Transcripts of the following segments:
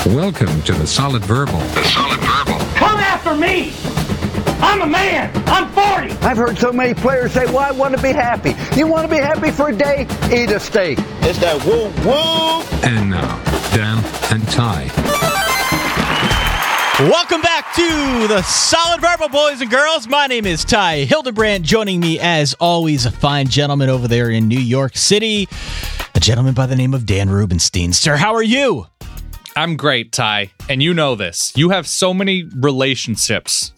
Welcome to the Solid Verbal. The Solid Verbal. Come after me! I'm a man! I'm 40! I've heard so many players say, well, I want to be happy. You want to be happy for a day? Eat a steak. It's that woo-woo! And now, Dan and Ty. Welcome back to the Solid Verbal, boys and girls. My name is Ty Hildebrand. Joining me, as always, a fine gentleman over there in New York City, a gentleman by the name of Dan Rubenstein. Sir, how are you? I'm great, Ty, and you know this. You have so many relationships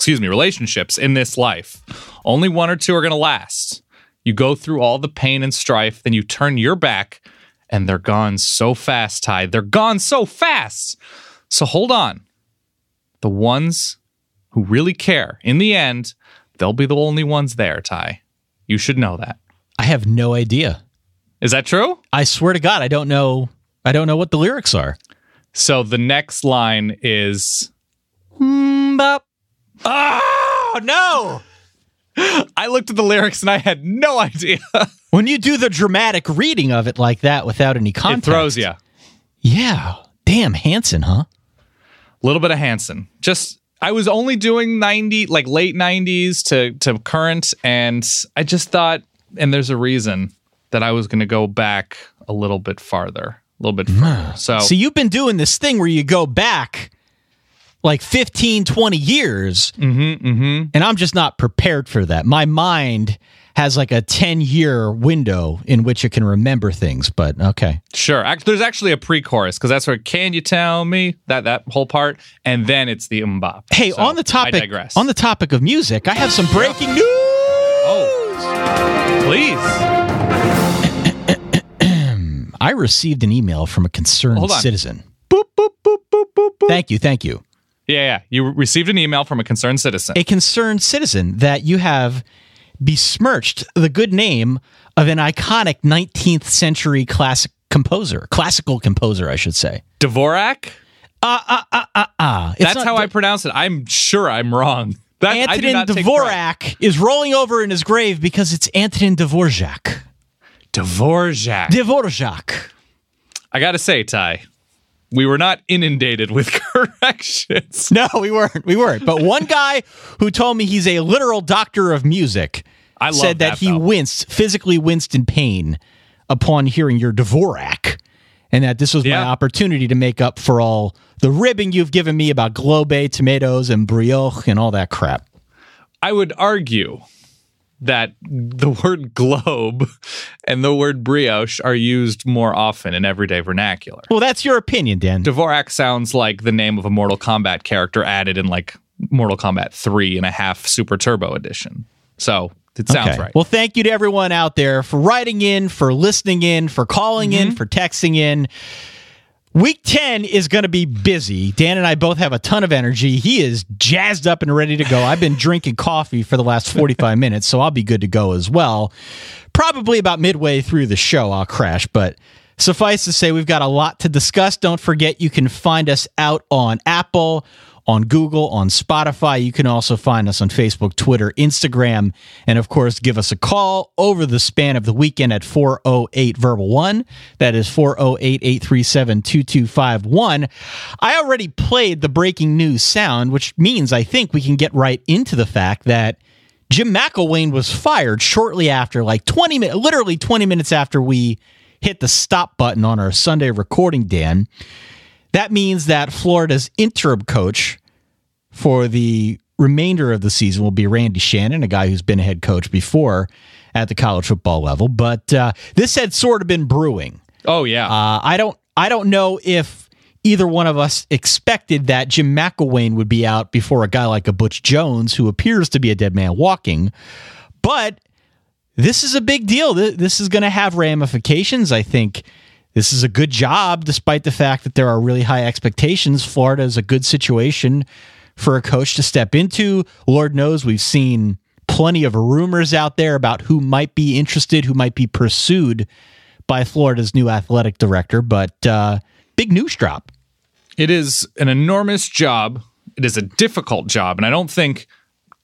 in this life. Only one or two are going to last. You go through all the pain and strife, then you turn your back, and they're gone so fast, Ty. They're gone so fast. So hold on. The ones who really care, in the end, they'll be the only ones there, Ty. You should know that. I have no idea. Is that true? I swear to God, I don't know what the lyrics are. So the next line is... Bop. Oh, no! I looked at the lyrics and I had no idea. When you do the dramatic reading of it like that without any context... It throws you. Yeah. Damn, Hanson, huh? A little bit of Hanson. I was only doing late 90s to current, and I just thought, and there's a reason, that I was going to go back a little bit farther. So you've been doing this thing where you go back like 15, 20 years, and I'm just not prepared for that. My mind has like a 10-year window in which it can remember things, but okay. Sure. There's actually a pre-chorus, because that's where, can you tell me, that whole part, and then it's the bop. Hey, so on the topic of music, I have some breaking news! Oh, please. I received an email from a concerned citizen. Boop, boop, boop, boop, boop, boop. Thank you. Yeah. You received an email from a concerned citizen. A concerned citizen that you have besmirched the good name of an iconic 19th century classical composer, I should say. Dvorak? That's how I pronounce it. I'm sure I'm wrong. Antonin Dvorak is rolling over in his grave because it's Antonin Dvorak. Dvorak. I gotta say, Ty, we were not inundated with corrections. No, we weren't. But one guy who told me he's a literal doctor of music said that he physically winced in pain upon hearing your Dvorak, and that this was my opportunity to make up for all the ribbing you've given me about Globe, tomatoes, and brioche, and all that crap. I would argue that the word globe and the word brioche are used more often in everyday vernacular. Well, that's your opinion, Dan. Dvorak sounds like the name of a Mortal Kombat character added in like Mortal Kombat 3.5 Super Turbo Edition. So it sounds right. Well, thank you to everyone out there for writing in, for listening in, for calling in, for texting in. Week 10 is going to be busy. Dan and I both have a ton of energy. He is jazzed up and ready to go. I've been drinking coffee for the last 45 minutes, so I'll be good to go as well. Probably about midway through the show, I'll crash, but suffice to say, we've got a lot to discuss. Don't forget, you can find us out on Apple, on Google, on Spotify. You can also find us on Facebook, Twitter, Instagram, and of course, give us a call over the span of the weekend at 408-VERBAL-1. That is 408-837-2251. I already played the breaking news sound, which means I think we can get right into the fact that Jim McElwain was fired shortly after, literally 20 minutes after we hit the stop button on our Sunday recording, Dan. That means that Florida's interim coach for the remainder of the season will be Randy Shannon, a guy who's been a head coach before at the college football level. But this had sort of been brewing. Oh, yeah. I don't know if either one of us expected that Jim McElwain would be out before a guy like a Butch Jones, who appears to be a dead man walking. But this is a big deal. This is going to have ramifications, I think. This is a good job, despite the fact that there are really high expectations. Florida is a good situation for a coach to step into. Lord knows we've seen plenty of rumors out there about who might be interested, who might be pursued by Florida's new athletic director, but big news drop. It is an enormous job. It is a difficult job, and I don't think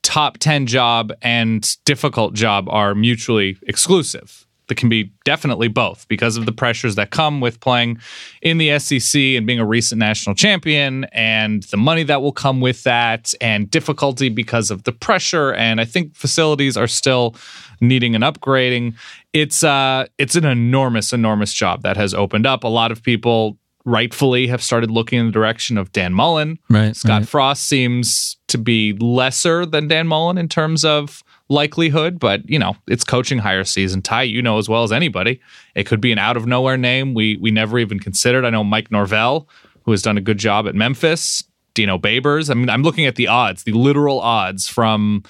top 10 job and difficult job are mutually exclusive. that can be definitely both because of the pressures that come with playing in the SEC and being a recent national champion and the money that will come with that and difficulty because of the pressure. And I think facilities are still needing an upgrading. It's an enormous job that has opened up. A lot of people rightfully have started looking in the direction of Dan Mullen. Right, Scott Frost seems to be lesser than Dan Mullen in terms of likelihood, but it's coaching hire season. Ty, as well as anybody, it could be an out of nowhere name we never even considered. I know Mike Norvell, who has done a good job at Memphis, Dino Babers. I mean, I'm looking at the odds, the literal odds from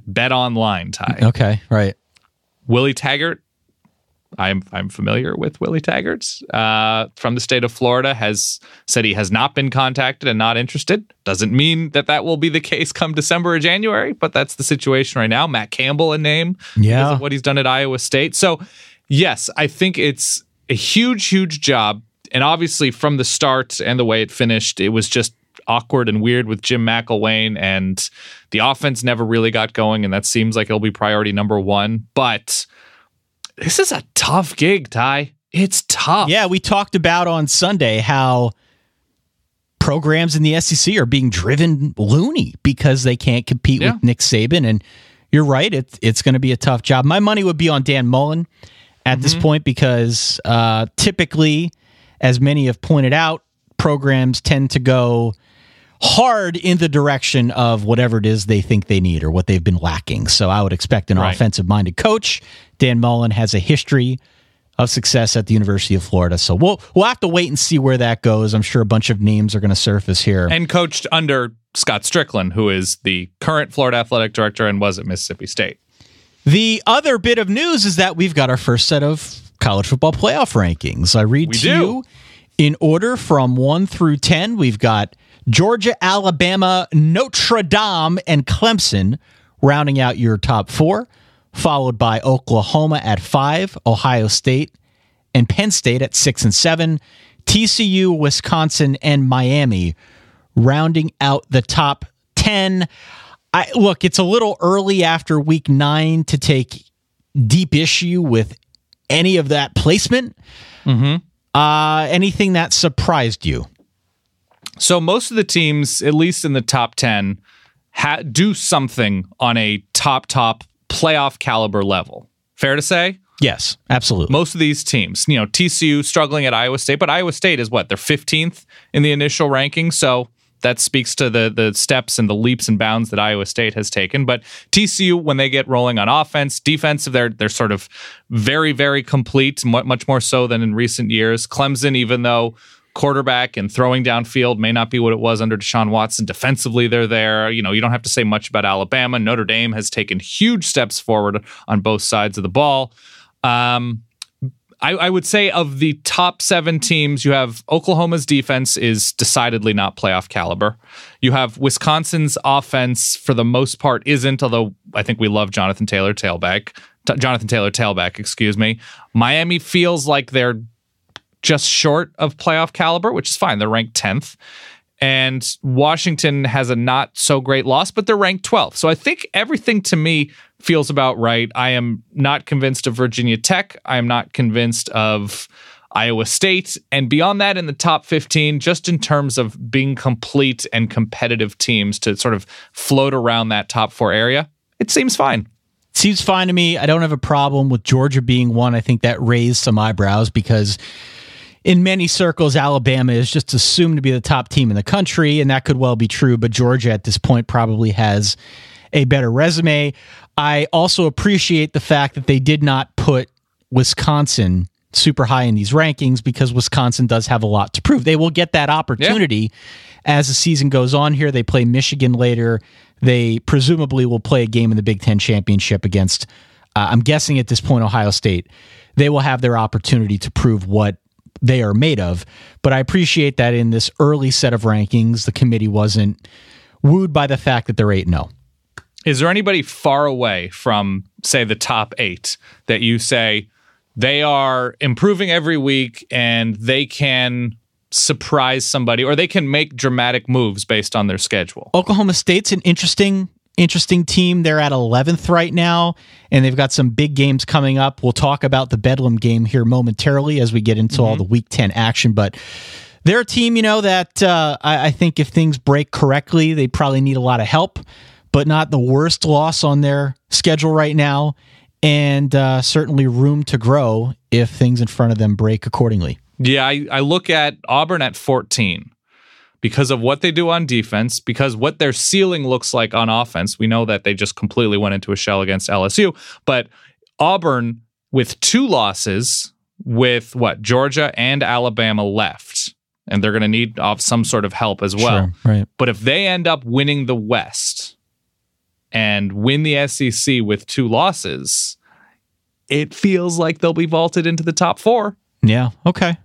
Bet Online, Ty. Okay, right. Willie Taggart, I'm familiar with Willie Taggart from the state of Florida, has said he has not been contacted and not interested. Doesn't mean that will be the case come December or January, but that's the situation right now. Matt Campbell, a name because of what he's done at Iowa State. So, yes, I think it's a huge job. And obviously from the start and the way it finished, it was just awkward and weird with Jim McElwain, and the offense never really got going, and that seems like it'll be priority number one. But this is a tough gig, Ty. It's tough. Yeah, we talked about on Sunday how programs in the SEC are being driven loony because they can't compete with Nick Saban. And you're right, it's going to be a tough job. My money would be on Dan Mullen at this point because typically, as many have pointed out, programs tend to go hard in the direction of whatever it is they think they need or what they've been lacking. So I would expect an offensive-minded coach. Dan Mullen has a history of success at the University of Florida. So we'll have to wait and see where that goes. I'm sure a bunch of names are going to surface here. And coached under Scott Strickland, who is the current Florida athletic director and was at Mississippi State. The other bit of news is that we've got our first set of college football playoff rankings. I read to you in order from 1 through 10. We've got Georgia, Alabama, Notre Dame, and Clemson rounding out your top 4, followed by Oklahoma at 5, Ohio State, and Penn State at 6 and 7, TCU, Wisconsin, and Miami rounding out the top 10. Look, it's a little early after week 9 to take deep issue with any of that placement. Anything that surprised you? So most of the teams, at least in the top 10, do something on a top playoff caliber level. Fair to say? Yes, absolutely. Most of these teams, TCU struggling at Iowa State, but Iowa State is what? They're 15th in the initial ranking. So that speaks to the steps and the leaps and bounds that Iowa State has taken. But TCU, when they get rolling on offense, defensive, they're sort of very, very complete, much more so than in recent years. Clemson, even though quarterback and throwing downfield may not be what it was under Deshaun Watson, defensively they're there. You don't have to say much about Alabama. Notre Dame has taken huge steps forward on both sides of the ball. I would say of the top 7 teams, you have Oklahoma's defense is decidedly not playoff caliber. You have Wisconsin's offense, for the most part, isn't, although I think we love Jonathan Taylor tailback, excuse me. Miami feels like they're just short of playoff caliber, which is fine. They're ranked 10th. And Washington has a not so great loss, but they're ranked 12th. So I think everything to me feels about right. I am not convinced of Virginia Tech. I am not convinced of Iowa State. And beyond that, in the top 15, just in terms of being complete and competitive teams to sort of float around that top 4 area, it seems fine. Seems fine to me. I don't have a problem with Georgia being one. I think that raised some eyebrows because in many circles, Alabama is just assumed to be the top team in the country, and that could well be true, but Georgia at this point probably has a better resume. I also appreciate the fact that they did not put Wisconsin super high in these rankings because Wisconsin does have a lot to prove. They will get that opportunity as the season goes on here. They play Michigan later. They presumably will play a game in the Big Ten championship against, I'm guessing at this point, Ohio State. They will have their opportunity to prove what they are made of. But I appreciate that in this early set of rankings, the committee wasn't wooed by the fact that they're 8-0. Is there anybody far away from, say, the top 8 that you say they are improving every week and they can surprise somebody or they can make dramatic moves based on their schedule? Oklahoma State's an interesting interesting team. They're at 11th right now, and they've got some big games coming up. We'll talk about the Bedlam game here momentarily as we get into all the Week 10 action, but they're a team, that I think if things break correctly, they probably need a lot of help, but not the worst loss on their schedule right now, and certainly room to grow if things in front of them break accordingly. Yeah, I look at Auburn at 14 because of what they do on defense, because what their ceiling looks like on offense. We know that they just completely went into a shell against LSU, but Auburn with 2 losses with Georgia and Alabama left, and they're going to need some sort of help as well. Sure, right. But if they end up winning the West and win the SEC with 2 losses, it feels like they'll be vaulted into the top 4. Yeah, okay.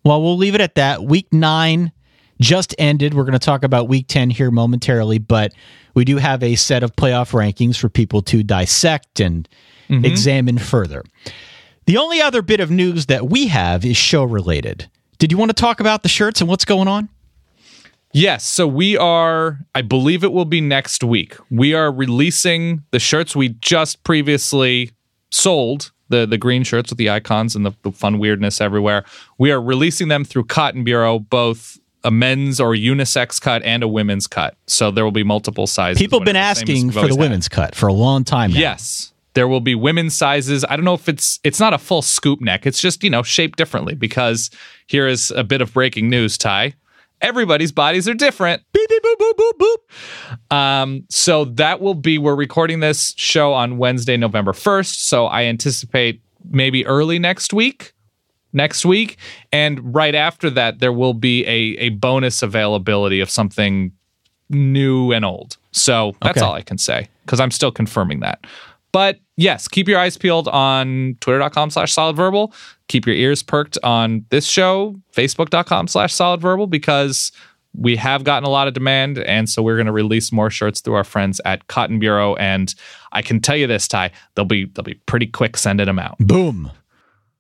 Well, we'll leave it at that. Week 9 just ended. We're going to talk about Week 10 here momentarily, but we do have a set of playoff rankings for people to dissect and examine further. The only other bit of news that we have is show-related. Did you want to talk about the shirts and what's going on? Yes, so we are, I believe it will be next week. We are releasing the shirts we just previously sold, the green shirts with the icons and the fun weirdness everywhere. We are releasing them through Cotton Bureau, both a men's or unisex cut and a women's cut. So there will be multiple sizes. People have been asking for the women's cut for a long time now. Yes. There will be women's sizes. I don't know if it's not a full scoop neck. It's just, shaped differently, because here is a bit of breaking news, Ty. Everybody's bodies are different. Beep, beep, boop, boop, boop, boop. So that will be, we're recording this show on Wednesday, November 1st. So I anticipate maybe early next week. And right after that, there will be a bonus availability of something new and old. So that's all I can say, because I'm still confirming that. But yes, keep your eyes peeled on twitter.com/solidverbal. Keep your ears perked on this show, facebook.com/solidverbal, because we have gotten a lot of demand. And so we're going to release more shirts through our friends at Cotton Bureau. And I can tell you this, Ty, they'll be pretty quick sending them out. Boom.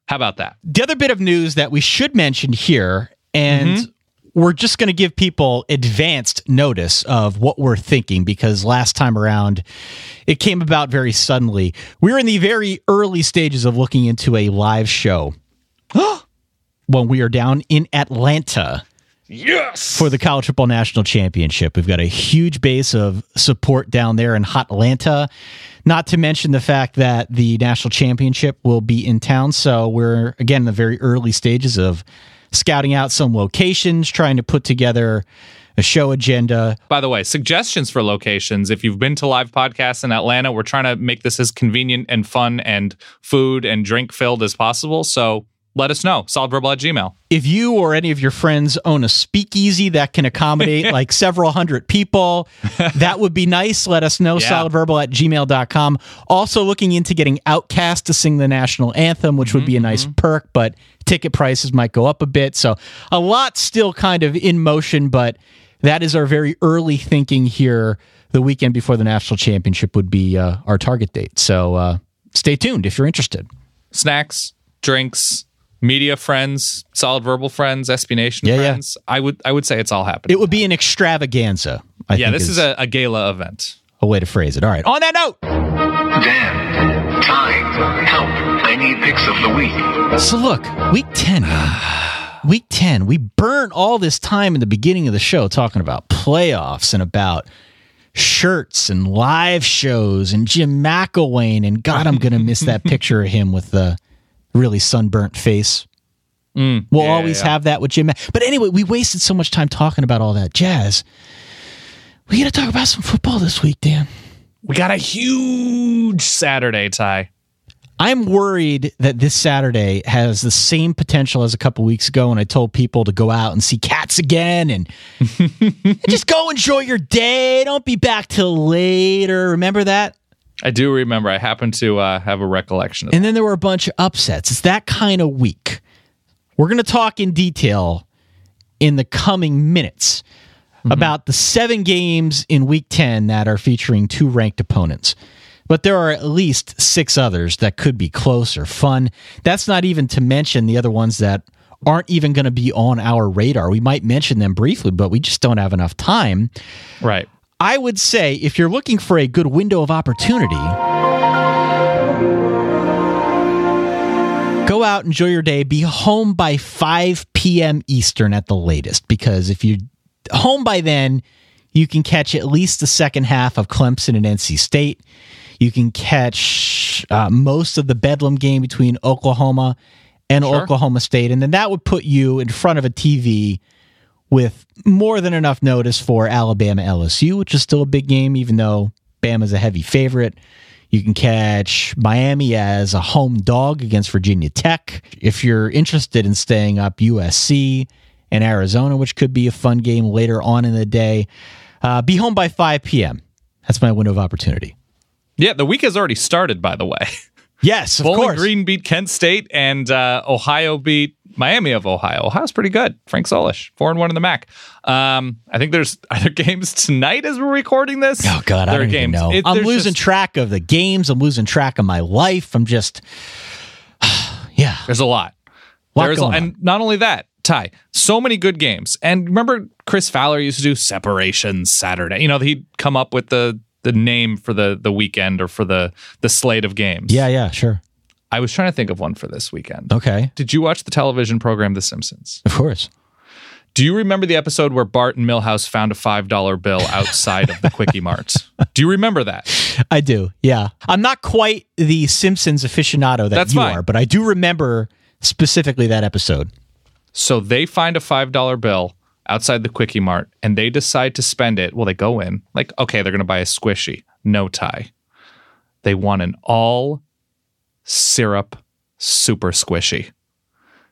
How about that? The other bit of news that we should mention here, and we're just going to give people advanced notice of what we're thinking, because last time around, it came about very suddenly. We're in the very early stages of looking into a live show when we are down in Atlanta. Yes! For the College Football National Championship. We've got a huge base of support down there in hot Atlanta, not to mention the fact that the National Championship will be in town. So we're, again, in the very early stages of scouting out some locations, trying to put together a show agenda. By the way, suggestions for locations. If you've been to live podcasts in Atlanta, we're trying to make this as convenient and fun and food and drink filled as possible. So let us know. solidverbal@gmail.com. If you or any of your friends own a speakeasy that can accommodate like several hundred people, that would be nice. Let us know. Yeah. solidverbal@gmail.com. Also looking into getting Outcast to sing the national anthem, which would be a nice perk, but ticket prices might go up a bit. So a lot still kind of in motion, but that is our very early thinking here. The weekend before the national championship would be our target date. So stay tuned if you're interested. Snacks, drinks, media friends, Solid Verbal friends, SB Nation friends. Yeah. I would say it's all happening. It would be an extravaganza. I think this is a gala event. A way to phrase it. All right. On that note. Dan, time, help. I need picks of the week. So look, week 10. Week 10. We burnt all this time in the beginning of the show talking about playoffs and about shirts and live shows and Jim McElwain. And God, I'm going to miss that picture of him with the really sunburnt face. We'll always have that with Jim. But anyway, we wasted so much time talking about all that jazz. We got to talk about some football this week, Dan. We got a huge Saturday, Ty. I'm worried that this Saturday has the same potential as a couple weeks ago when I told people to go out and see Cats again and just go enjoy your day. Don't be back till later. Remember that? I do remember. I happen to have a recollection of And then there were a bunch of upsets. It's that kind of week. We're going to talk in detail in the coming minutes about the 7 games in Week 10 that are featuring 2 ranked opponents. But there are at least 6 others that could be close or fun. That's not even to mention the other ones that aren't even going to be on our radar. We might mention them briefly, but we just don't have enough time. Right. I would say if you're looking for a good window of opportunity, go out, enjoy your day, be home by 5 p.m. Eastern at the latest, because if you're home by then, you can catch at least the second half of Clemson and NC State. You can catch most of the Bedlam game between Oklahoma and Oklahoma State, and then that would put you in front of a TV with more than enough notice for Alabama LSU, which is still a big game, even though Bama's a heavy favorite. You can catch Miami as a home dog against Virginia Tech. If you're interested in staying up, USC and Arizona, which could be a fun game later on in the day. Be home by 5 p.m. That's my window of opportunity. Yeah, the week has already started, by the way. Yes, of Bowling course. Green beat Kent State, and Ohio beat Miami of Ohio. Ohio's pretty good. Frank Solish, 4-1 in the MAC. I think there's either games tonight as we're recording this. Oh, God, I don't even know. I'm losing track of the games. I'm losing track of my life. I'm just, yeah. There's a lot. And not only that, Ty, so many good games. And remember Chris Fowler used to do Separations Saturday. You know, he'd come up with the name for the weekend or for the slate of games. Yeah, sure. I was trying to think of one for this weekend. Okay. Did you watch the television program The Simpsons? Of course. Do you remember the episode where Bart and Milhouse found a $5 bill outside of the Quickie Mart? Do you remember that? I do, yeah. I'm not quite the Simpsons aficionado that you are, but I do remember specifically that episode. So they find a $5 bill outside the Quickie Mart, and they decide to spend it. Well, they go in, like, okay, they're going to buy a squishy. No, Ty. They want an all syrup super squishy.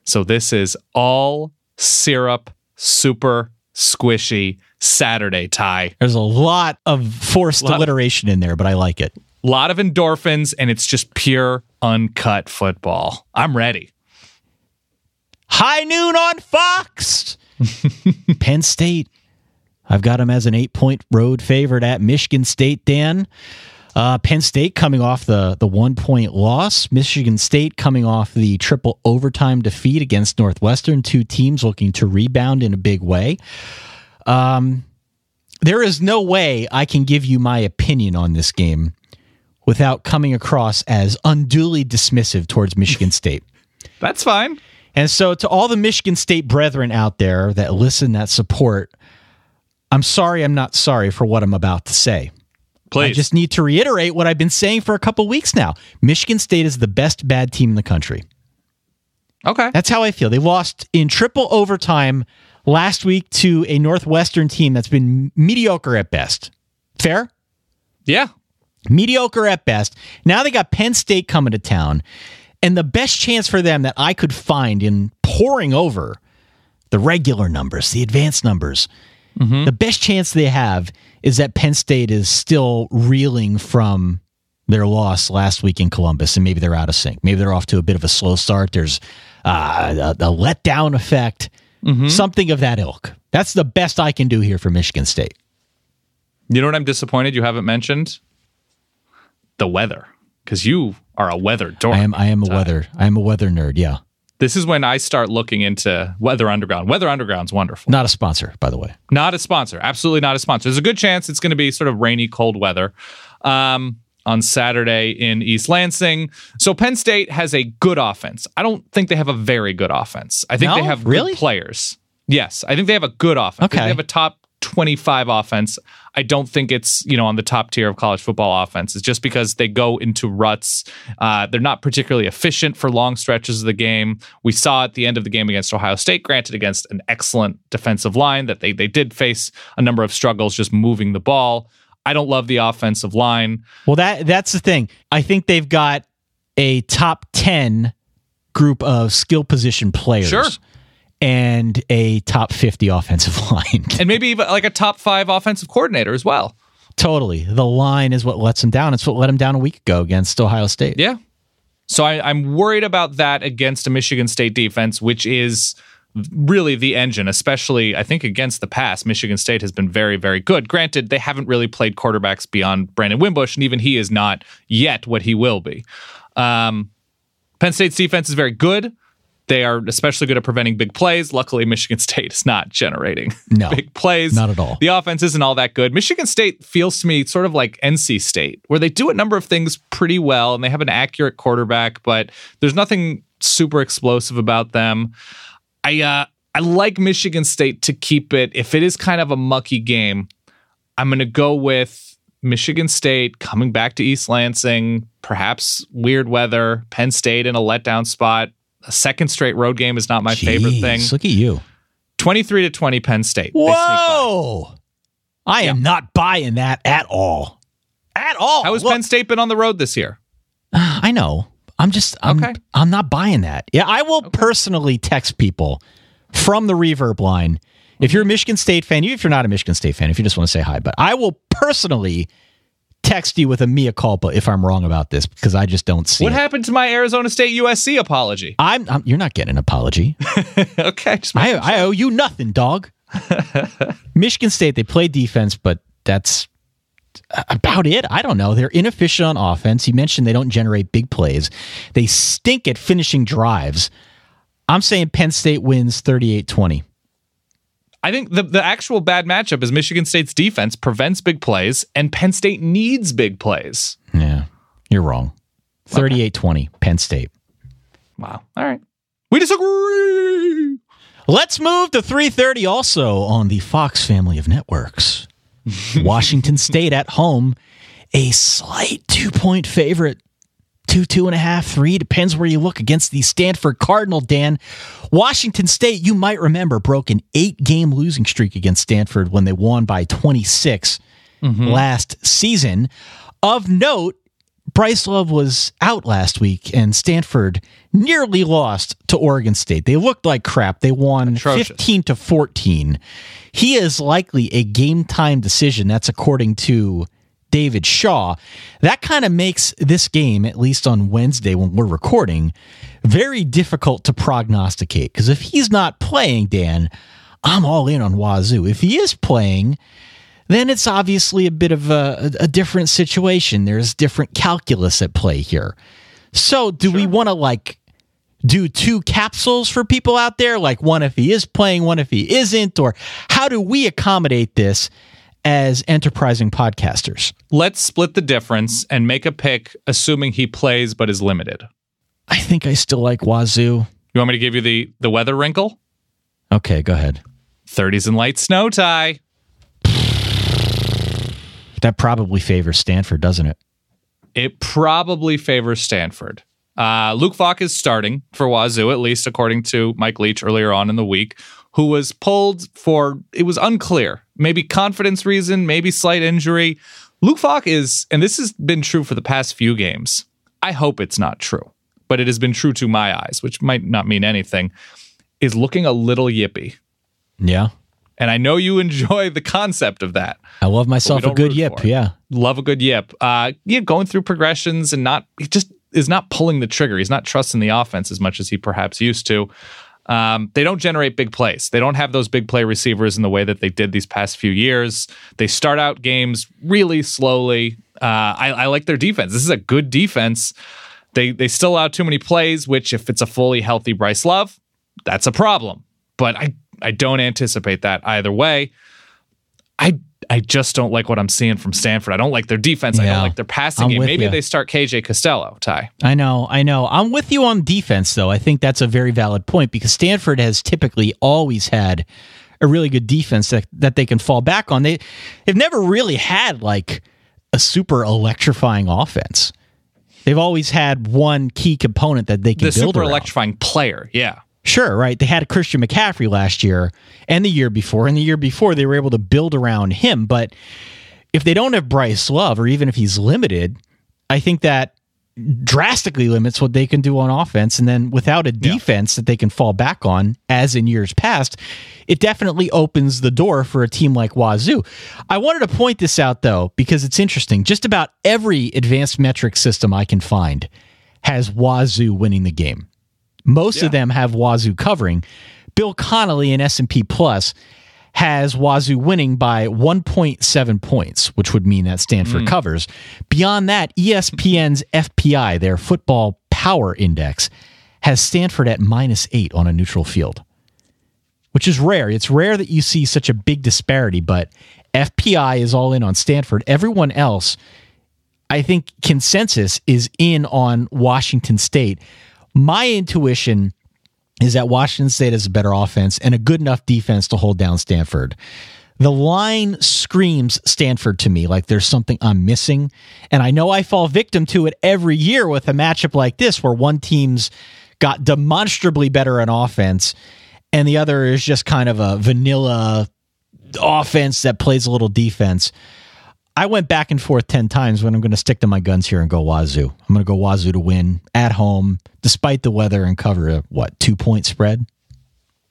So this is all syrup super squishy Saturday, Ty. There's a lot of forced alliteration in there, but I like it. A lot of endorphins, and it's just pure, uncut football. I'm ready. High noon on Fox. Penn State. I've got them as an 8-point road favorite at Michigan State, Dan. Penn State coming off the 1-point loss. Michigan State coming off the triple overtime defeat against Northwestern. Two teams looking to rebound in a big way. There is no way I can give you my opinion on this game without coming across as unduly dismissive towards Michigan State. That's fine. And so to all the Michigan State brethren out there that listen, that support, I'm sorry I'm not sorry for what I'm about to say. Please. I just need to reiterate what I've been saying for a couple weeks now. Michigan State is the best bad team in the country. Okay. That's how I feel. They lost in triple overtime last week to a Northwestern team that's been mediocre at best. Fair? Yeah. Mediocre at best. Now they got Penn State coming to town. And the best chance for them that I could find in poring over the regular numbers, the advanced numbers, the best chance they have is that Penn State is still reeling from their loss last week in Columbus, and maybe they're out of sync. Maybe they're off to a bit of a slow start. There's a letdown effect, something of that ilk. That's the best I can do here for Michigan State. You know what I'm disappointed you haven't mentioned? The weather. Because you are a weather dork. I am a weather nerd, yeah. This is when I start looking into Weather Underground. Weather Underground's wonderful. Not a sponsor, by the way. Not a sponsor. Absolutely not a sponsor. There's a good chance it's going to be sort of rainy, cold weather on Saturday in East Lansing. So Penn State has a good offense. I don't think they have a very good offense. I think they have good players. Yes, I think they have a good offense. Okay. I think they have a top 25 offense. I don't think it's, on the top tier of college football offenses just because they go into ruts. They're not particularly efficient for long stretches of the game. We saw at the end of the game against Ohio State, granted against an excellent defensive line, that they did face a number of struggles just moving the ball. I don't love the offensive line. Well, that's the thing. I think they've got a top 10 group of skill position players. Sure. And a top 50 offensive line. And maybe even like a top 5 offensive coordinator as well. Totally. The line is what lets them down. It's what let them down a week ago against Ohio State. Yeah. So I'm worried about that against a Michigan State defense, which is really the engine, especially I think against the pass. Michigan State has been very, very good. Granted, they haven't really played quarterbacks beyond Brandon Wimbush, and even he is not yet what he will be. Penn State's defense is very good. They are especially good at preventing big plays. Luckily, Michigan State is not generating big plays. Not at all. The offense isn't all that good. Michigan State feels to me sort of like NC State, where they do a number of things pretty well, and they have an accurate quarterback, but there's nothing super explosive about them. I like Michigan State to keep it. If it is kind of a mucky game, I'm going to go with Michigan State coming back to East Lansing, perhaps weird weather, Penn State in a letdown spot. A second straight road game is not my favorite thing. Look at you. 23-20 Penn State. Whoa! I am not buying that at all. At all. How has Penn State been on the road this year? I know. I'm not buying that. Yeah, I will personally text people from the reverb line. If you're a Michigan State fan, if you're not a Michigan State fan, if you just want to say hi, but I will personally text you with a mea culpa if I'm wrong about this, because I just don't see What happened to my Arizona State USC apology? You're not getting an apology. Okay. I owe you nothing, dog. Michigan State, they play defense, but that's about it. I don't know. They're inefficient on offense. You mentioned they don't generate big plays. They stink at finishing drives. I'm saying Penn State wins 38-20. I think the actual bad matchup is Michigan State's defense prevents big plays, and Penn State needs big plays. Yeah, you're wrong. 38-20, Penn State. Wow. All right. We disagree. Let's move to 3:30 also on the Fox family of networks. Washington State at home, a slight 2-point favorite. 2.5, 3, depends where you look, against the Stanford Cardinal, Dan. Washington State, you might remember, broke an 8-game losing streak against Stanford when they won by 26 last season. Of note, Bryce Love was out last week, and Stanford nearly lost to Oregon State. They looked like crap. They won 15-14. He is likely a game-time decision. That's according to David Shaw. That kind of makes this game, at least on Wednesday when we're recording, very difficult to prognosticate. Because if he's not playing, Dan, I'm all in on Wazoo. If he is playing, then it's obviously a bit of a different situation. There's different calculus at play here. So do we want to do two capsules for people out there? Like one if he is playing, one if he isn't? Or how do we accommodate this as enterprising podcasters? Let's split the difference and make a pick assuming he plays but is limited. I think I still like Wazoo. You want me to give you the weather wrinkle? Okay, go ahead. 30s and light snow, Ty. That probably favors Stanford, doesn't it? It probably favors Stanford. Luke Falk is starting for Wazoo, at least according to Mike Leach earlier on in the week, who was pulled for, it was unclear, maybe confidence reason, maybe slight injury. Luke Falk is, and this has been true for the past few games, I hope it's not true, but it has been true to my eyes, which might not mean anything, is looking a little yippy. Yeah. And I know you enjoy the concept of that. I love myself a good yip, yeah. Love a good yip. Going through progressions and he just is not pulling the trigger. He's not trusting the offense as much as he perhaps used to. They don't generate big plays. They don't have those big play receivers in the way that they did these past few years. They start out games really slowly. I like their defense. This is a good defense. They still allow too many plays, which if it's a fully healthy Bryce Love, that's a problem. But I don't anticipate that either way. I just don't like what I'm seeing from Stanford. I don't like their defense. I don't like their passing game. Maybe they start KJ Costello, Ty. I know. I'm with you on defense, though. I think that's a very valid point because Stanford has typically always had a really good defense that they can fall back on. They've never really had like a super electrifying offense. They've always had one key component that they can build around. The super electrifying player, yeah. Sure, right. They had a Christian McCaffrey last year and the year before. And the year before, they were able to build around him. But if they don't have Bryce Love, or even if he's limited, I think that drastically limits what they can do on offense. And then without a defense that they can fall back on, as in years past, it definitely opens the door for a team like Wazoo. I wanted to point this out, though, because it's interesting. Just about every advanced metric system I can find has Wazoo winning the game. Most of them have Wazoo covering. Bill Connolly in S&P Plus has Wazoo winning by 1.7 points, which would mean that Stanford covers. Beyond that, ESPN's FPI, their football power index, has Stanford at -8 on a neutral field, which is rare. It's rare that you see such a big disparity, but FPI is all in on Stanford. Everyone else, I think consensus is in on Washington State. My intuition is that Washington State has a better offense and a good enough defense to hold down Stanford. The line screams Stanford to me, like there's something I'm missing. And I know I fall victim to it every year with a matchup like this where one team's got demonstrably better on offense and the other is just kind of a vanilla offense that plays a little defense. I went back and forth 10 times when I'm going to stick to my guns here and go Wazoo. I'm going to go Wazoo to win at home, despite the weather, and cover a, 2-point spread?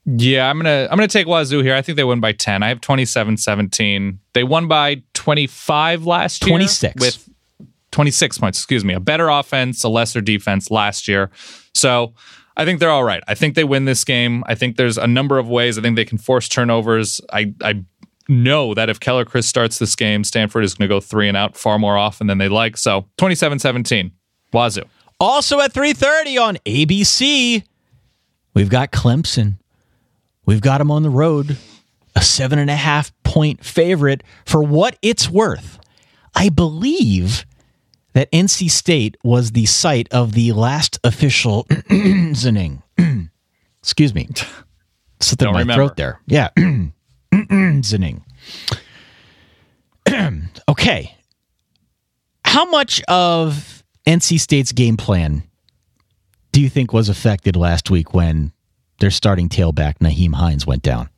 Yeah, I'm gonna take Wazoo here. I think they win by 10. I have 27-17. They won by 25 last year. 26. With 26 points, excuse me. A better offense, a lesser defense last year. So I think they're all right. I think they win this game. I think there's a number of ways. I think they can force turnovers. I know that if Keller Chris starts this game, Stanford is going to go 3 and out far more often than they like. So 27-17, Wazoo. Also at 3:30 on ABC, we've got Clemson. We've got them on the road, a 7.5-point favorite. For what it's worth, I believe that NC State was the site of the last official inning. Excuse me. Something in my throat there. Yeah. Inning. Okay. How much of NC State's game plan do you think was affected last week when their starting tailback, Naheem Hines, went down?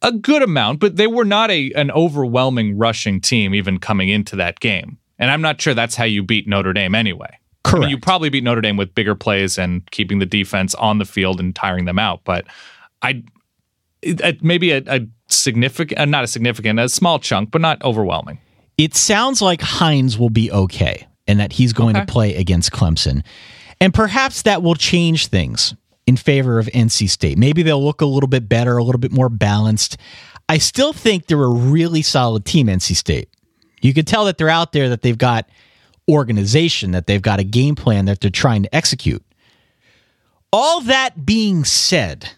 A good amount, but they were not an overwhelming rushing team even coming into that game. And I'm not sure that's how you beat Notre Dame anyway. Correct. I mean, you probably beat Notre Dame with bigger plays and keeping the defense on the field and tiring them out. But maybe a significant, not a significant, a small chunk, but not overwhelming. It sounds like Hines will be okay and that he's going to play against Clemson. And perhaps that will change things in favor of NC State. Maybe they'll look a little bit better, a little bit more balanced. I still think they're a really solid team, NC State. You can tell that they're out there, that they've got organization, that they've got a game plan that they're trying to execute. All that being said,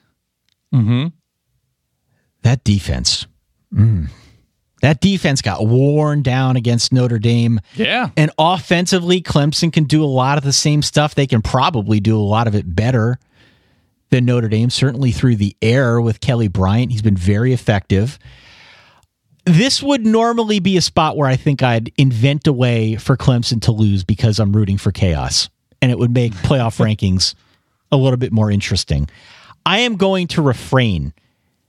that defense, that defense got worn down against Notre Dame. Yeah. And offensively, Clemson can do a lot of the same stuff. They can probably do a lot of it better than Notre Dame, certainly through the air with Kelly Bryant. He's been very effective. This would normally be a spot where I think I'd invent a way for Clemson to lose because I'm rooting for chaos, and it would make playoff rankings a little bit more interesting. I am going to refrain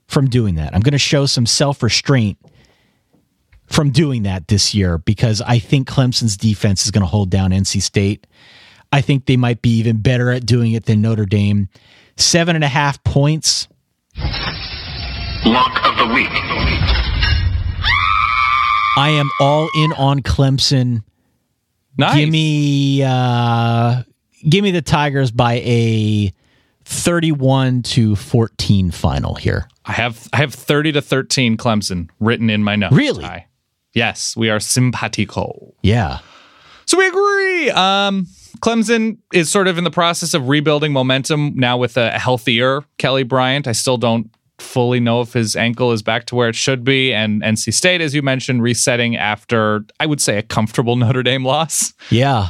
from doing that. I'm going to show some self-restraint from doing that this year because I think Clemson's defense is going to hold down NC State. I think they might be even better at doing it than Notre Dame. 7.5 points. Lock of the week. I am all in on Clemson. Nice. Give me the Tigers by a 31-14 final here. I have 30-13 Clemson written in my notes. Really? Yes, we are simpatico. Yeah. So we agree. Clemson is sort of in the process of rebuilding momentum now with a healthier Kelly Bryant. I still don't fully know if his ankle is back to where it should be. And NC State, as you mentioned, resetting after, I would say, a comfortable Notre Dame loss. Yeah.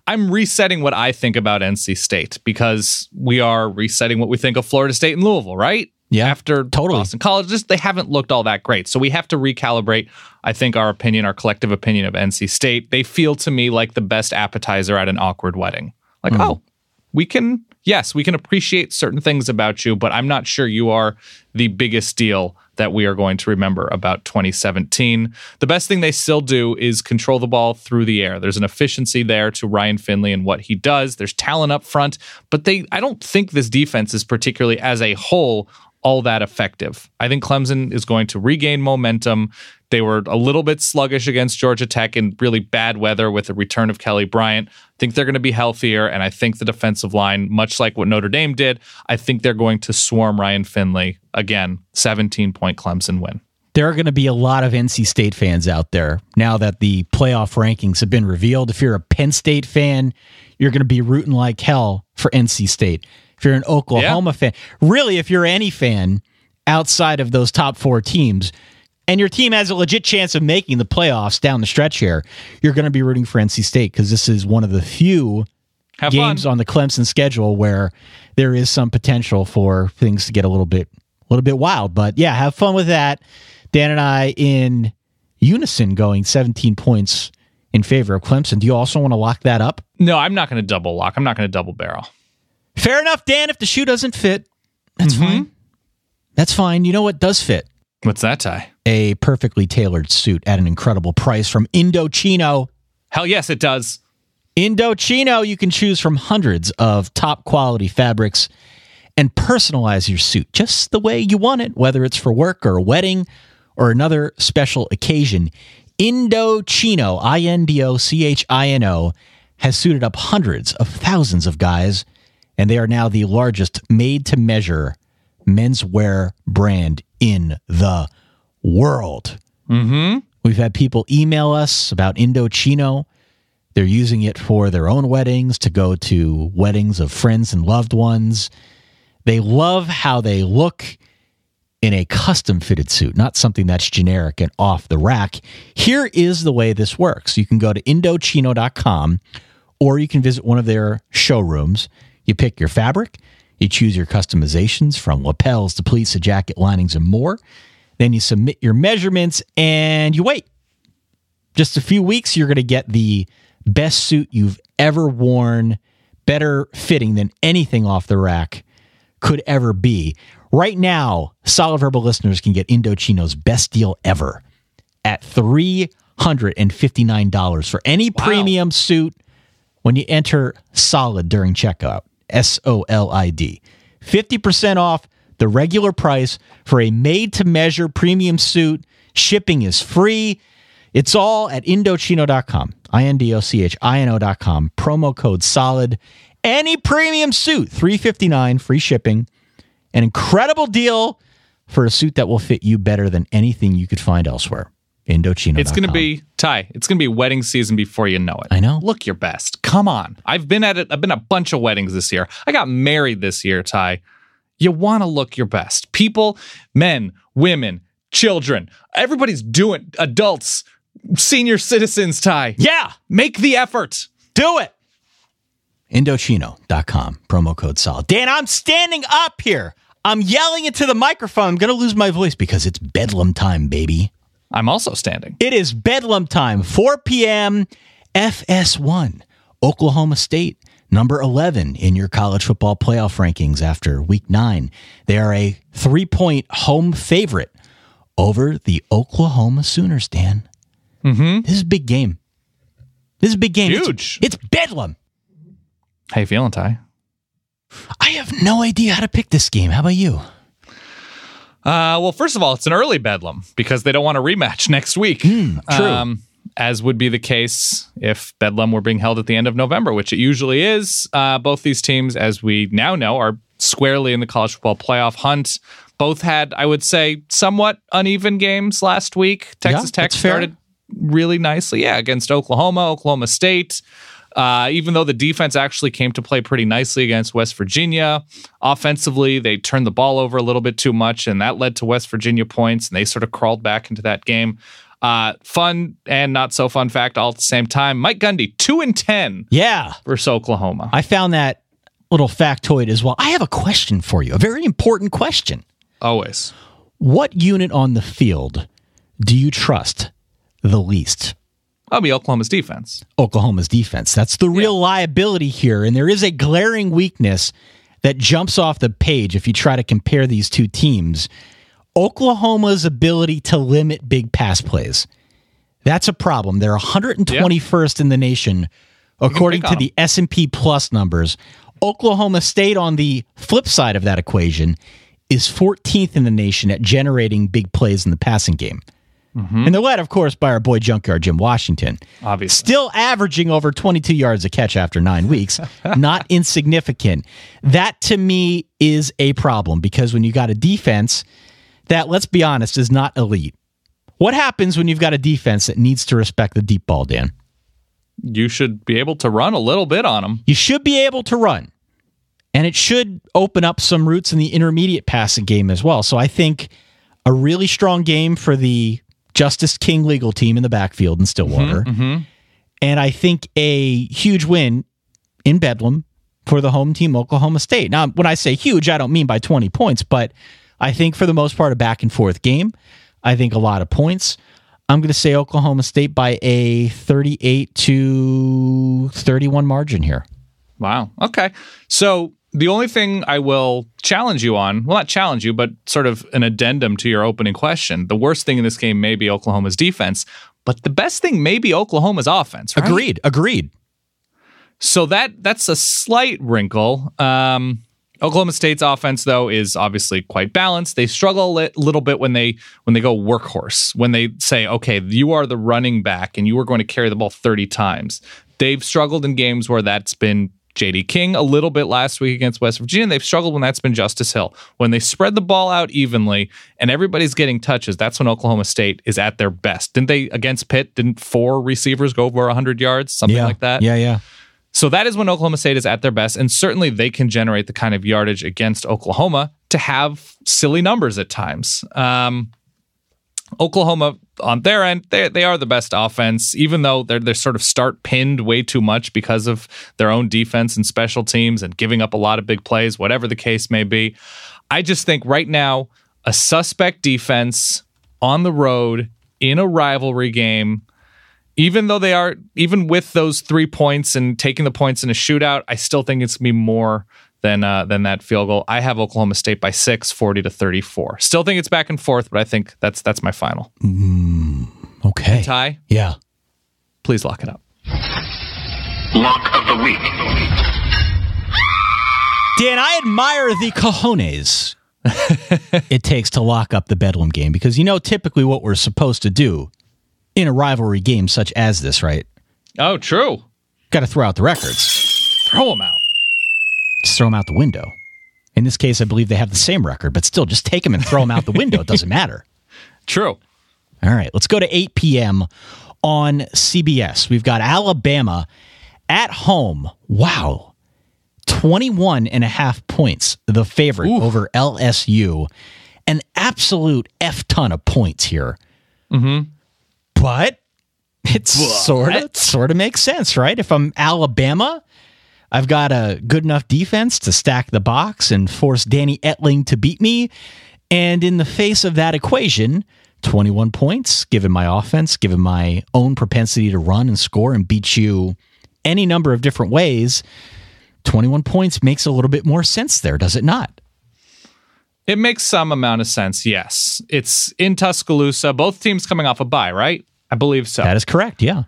I'm resetting what I think about NC State because we are resetting what we think of Florida State and Louisville, right? Yeah, after totally. Boston College, they haven't looked all that great. So we have to recalibrate, I think, our collective opinion of NC State. They feel to me like the best appetizer at an awkward wedding. Like, we can appreciate certain things about you, but I'm not sure you are the biggest deal that we are going to remember about 2017. The best thing they still do is control the ball through the air. There's an efficiency there to Ryan Finley and what he does. There's talent up front, but I don't think this defense is particularly, as a whole, all that effective. I think Clemson is going to regain momentum. They were a little bit sluggish against Georgia Tech in really bad weather with the return of Kelly Bryant. I think they're going to be healthier, and I think the defensive line, much like what Notre Dame did, I think they're going to swarm Ryan Finley. Again, 17-point Clemson win. There are going to be a lot of NC State fans out there now that the playoff rankings have been revealed. If you're a Penn State fan, you're going to be rooting like hell for NC State. If you're an Oklahoma fan, really, if you're any fan outside of those top 4 teams, and your team has a legit chance of making the playoffs down the stretch here, you're going to be rooting for NC State because this is one of the few games on the Clemson schedule where there is some potential for things to get a little bit wild. But yeah, have fun with that. Dan and I in unison going 17 points in favor of Clemson. Do you also want to lock that up? No, I'm not going to double lock. I'm not going to double barrel. Fair enough, Dan. If the shoe doesn't fit, that's fine. That's fine. You know what does fit? What's that, Ty? A perfectly tailored suit at an incredible price from Indochino. Hell yes, it does. Indochino, you can choose from hundreds of top quality fabrics and personalize your suit just the way you want it, whether it's for work or a wedding or another special occasion. Indochino, Indochino, has suited up hundreds of thousands of guys, and they are now the largest made-to-measure menswear brand in the world. We've had people email us about Indochino. They're using it for their own weddings, to go to weddings of friends and loved ones. They love how they look in a custom-fitted suit, not something that's generic and off the rack. Here is the way this works. You can go to Indochino.com, or you can visit one of their showrooms. You pick your fabric. You choose your customizations from lapels to pleats to jacket linings and more. Then you submit your measurements, and you wait. Just a few weeks, you're going to get the best suit you've ever worn, better fitting than anything off the rack could ever be. Right now, Solid Verbal listeners can get Indochino's best deal ever at $359 for any premium suit when you enter Solid during checkout. SOLID. 50% off the regular price for a made-to-measure premium suit. Shipping is free. It's all at Indochino.com. Indochino.com. Promo code SOLID. Any premium suit, $359, free shipping. An incredible deal for a suit that will fit you better than anything you could find elsewhere. Indochino.com. It's going to be, Ty, it's going to be wedding season before you know it. I know. Look your best. Come on. I've been at it. I've been at a bunch of weddings this year. I got married this year, Ty. You want to look your best. People, men, women, children, everybody's doing, adults, senior citizens, Ty. Yeah. Make the effort. Do it. Indochino.com. Promo code SOLID. Dan, I'm standing up here. I'm yelling into the microphone. I'm going to lose my voice because it's Bedlam time, baby. I'm also standing. It is Bedlam time, 4 p.m. FS1. Oklahoma State, number 11 in your college football playoff rankings after week 9. They are a 3-point home favorite over the Oklahoma Sooners, Dan. This is a big game. This is a big game. Huge. It's Bedlam. How you feeling, Ty? I have no idea how to pick this game. How about you? Well, first of all, it's an early Bedlam because they don't want a rematch next week. True. As would be the case if Bedlam were being held at the end of November, which it usually is. Both these teams, as we now know, are squarely in the college football playoff hunt. Both had, I would say, somewhat uneven games last week. Texas Tech started really nicely, against Oklahoma State. Even though the defense actually came to play pretty nicely against West Virginia, offensively, they turned the ball over a little bit too much, and that led to West Virginia points, and they sort of crawled back into that game. Fun and not so fun fact all at the same time. Mike Gundy, 2-10 versus Oklahoma. I found that little factoid as well. I have a question for you, a very important question. Always. What unit on the field do you trust the least? That'll be Oklahoma's defense. Oklahoma's defense. That's the real liability here. And there is a glaring weakness that jumps off the page if you try to compare these two teams. Oklahoma's ability to limit big pass plays. That's a problem. They're 121st in the nation, according to the S&P Plus numbers. Oklahoma State, on the flip side of that equation, is 14th in the nation at generating big plays in the passing game. And they're led, of course, by our boy Junkyard Jim Washington. Obviously. Still averaging over 22 yards a catch after 9 weeks. Not insignificant. That, to me, is a problem because when you got a defense that, let's be honest, is not elite. What happens when you've got a defense that needs to respect the deep ball, Dan? You should be able to run a little bit on them. You should be able to run. And it should open up some routes in the intermediate passing game as well. So I think a really strong game for the Justice King legal team in the backfield in Stillwater. And I think a huge win in Bedlam for the home team, Oklahoma State. Now, when I say huge, I don't mean by 20 points, but I think for the most part, a back and forth game. I think a lot of points. I'm going to say Oklahoma State by a 38-31 margin here. Wow. Okay. So the only thing I will challenge you on, well, not challenge you, but sort of an addendum to your opening question. The worst thing in this game may be Oklahoma's defense, but the best thing may be Oklahoma's offense, right? Agreed. So that's a slight wrinkle. Oklahoma State's offense, though, is obviously quite balanced. They struggle a little bit when they go workhorse, when they say, okay, you are the running back and you are going to carry the ball 30 times. They've struggled in games where that's been J.D. King a little bit last week against West Virginia. They've struggled when that's been Justice Hill. When they spread the ball out evenly and everybody's getting touches, that's when Oklahoma State is at their best. Didn't they, against Pitt, didn't 4 receivers go over 100 yards? Something like that? Yeah. So that is when Oklahoma State is at their best, and certainly they can generate the kind of yardage against Oklahoma to have silly numbers at times. Oklahoma, on their end, they are the best offense, even though they're sort of start pinned way too much because of their own defense and special teams and giving up a lot of big plays, whatever the case may be. I just think right now, a suspect defense on the road in a rivalry game, even with those 3 points and taking the points in a shootout, I still think it's going to be more than that field goal. I have Oklahoma State by 6, 40-34. Still think it's back and forth, but I think that's my final. Okay. And Ty? Yeah. Please lock it up. Lock of the week. Dan, I admire the cojones it takes to lock up the Bedlam game because typically what we're supposed to do in a rivalry game such as this, right? Oh, true. Got to throw out the records. Throw them out. Just throw them out the window. In this case, I believe they have the same record, but still, just take them and throw them out the window. It doesn't matter. True. All right, let's go to 8 p.m. on CBS. We've got Alabama at home. Wow. 21.5 points, the favorite over LSU. An absolute F ton of points here. But it sort of makes sense, right? If I'm Alabama, I've got a good enough defense to stack the box and force Danny Etling to beat me. And in the face of that equation, 21 points, given my offense, given my own propensity to run and score and beat you any number of different ways, 21 points makes a little bit more sense there, does it not? It makes some amount of sense, yes. It's in Tuscaloosa. Both teams coming off a bye, right? I believe so. That is correct, yeah.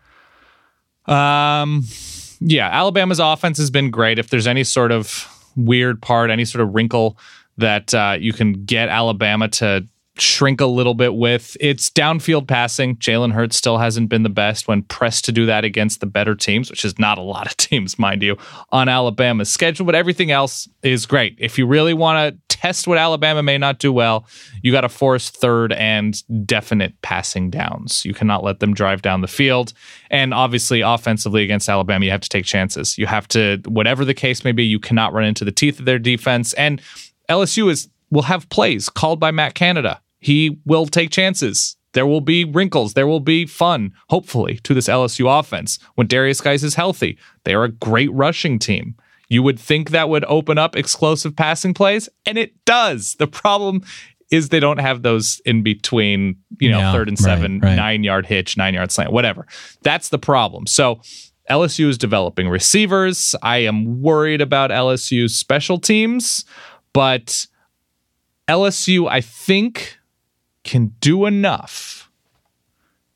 Yeah, Alabama's offense has been great. If there's any sort of weird part, any sort of wrinkle that you can get Alabama to shrink a little bit with, it's downfield passing. Jalen Hurts still hasn't been the best when pressed to do that against the better teams, which is not a lot of teams, mind you, on Alabama's schedule, but everything else is great. If you really want to test what Alabama may not do well, you got to force third and definite passing downs. You cannot let them drive down the field. And obviously, offensively against Alabama, you have to take chances. You have to, whatever the case may be, you cannot run into the teeth of their defense. And LSU will have plays called by Matt Canada. He will take chances. There will be wrinkles. There will be fun, hopefully, to this LSU offense. When Darius Geis is healthy, they are a great rushing team. You would think that would open up explosive passing plays, and it does. The problem is they don't have those in between, 3rd and 7, right. 9-yard hitch, 9-yard slant, whatever. That's the problem. So LSU is developing receivers. I am worried about LSU's special teams, but LSU, I think, can do enough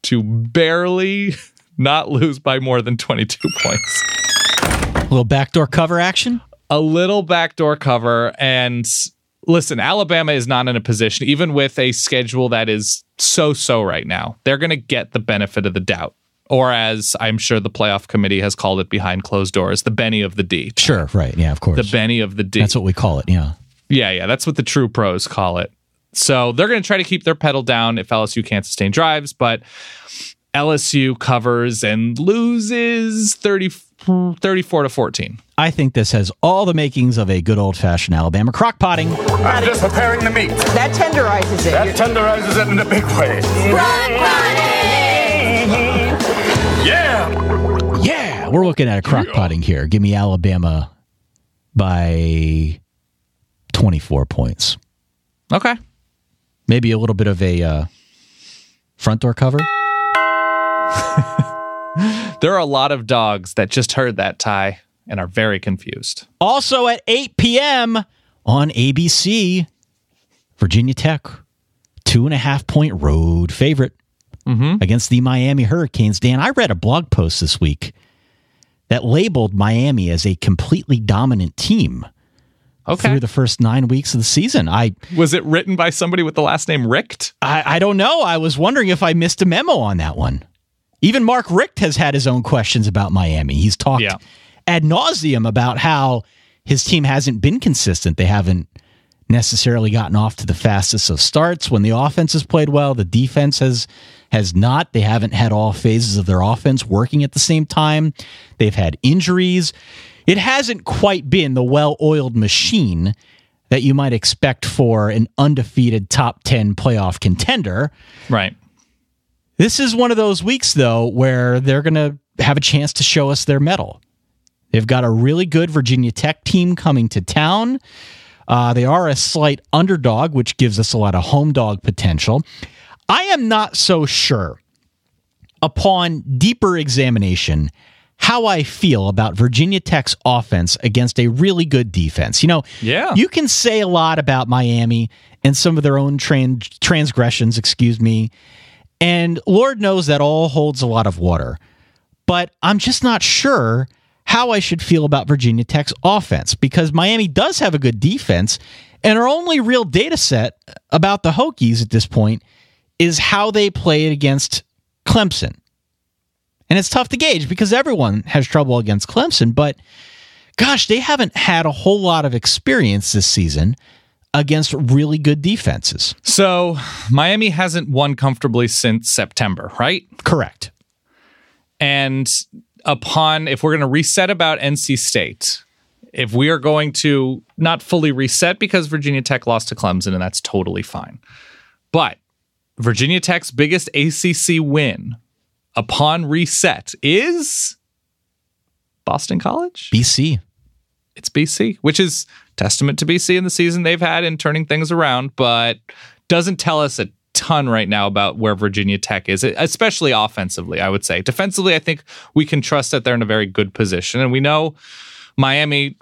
to barely not lose by more than 22 points. A little backdoor cover action? A little backdoor cover. And listen, Alabama is not in a position, even with a schedule that is so right now, they're going to get the benefit of the doubt. Or as I'm sure the playoff committee has called it behind closed doors, the Benny of the D. Sure, right. Yeah, of course. The Benny of the D. That's what we call it, yeah. Yeah, that's what the true pros call it. So they're going to try to keep their pedal down if LSU can't sustain drives, but LSU covers and loses 34-14. I think this has all the makings of a good old-fashioned Alabama crockpotting. I'm just preparing the meat. That tenderizes it. That tenderizes it in a big way. Yeah. Yeah, we're looking at a crockpotting here. Give me Alabama by 24 points. Okay. Maybe a little bit of a front door cover. There are a lot of dogs that just heard that, Ty, and are very confused. Also at 8 p.m. on ABC, Virginia Tech, 2.5-point road favorite against the Miami Hurricanes. Dan, I read a blog post this week that labeled Miami as a completely dominant team through the first 9 weeks of the season. Was it written by somebody with the last name Richt? I don't know. I was wondering if I missed a memo on that one. Even Mark Richt has had his own questions about Miami. He's talked ad nauseum about how his team hasn't been consistent. They haven't necessarily gotten off to the fastest of starts. When the offense has played well, the defense has not. They haven't had all phases of their offense working at the same time. They've had injuries. It hasn't quite been the well-oiled machine that you might expect for an undefeated top 10 playoff contender. Right. This is one of those weeks, though, where they're going to have a chance to show us their mettle. They've got a really good Virginia Tech team coming to town. They are a slight underdog, which gives us a lot of home dog potential. I am not so sure, upon deeper examination, how I feel about Virginia Tech's offense against a really good defense. You can say a lot about Miami and some of their own transgressions, and Lord knows that all holds a lot of water. But I'm just not sure how I should feel about Virginia Tech's offense, because Miami does have a good defense, and our only real data set about the Hokies at this point is how they played against Clemson. And it's tough to gauge because everyone has trouble against Clemson, but gosh, they haven't had a whole lot of experience this season against really good defenses. So Miami hasn't won comfortably since September, right? Correct. And if we're going to reset about NC State, if we are going to not fully reset because Virginia Tech lost to Clemson, and that's totally fine. But Virginia Tech's biggest ACC win upon reset is Boston College? BC. It's BC, which is testament to BC in the season they've had in turning things around, but doesn't tell us a ton right now about where Virginia Tech is, especially offensively, I would say. Defensively, I think we can trust that they're in a very good position. And we know Miami,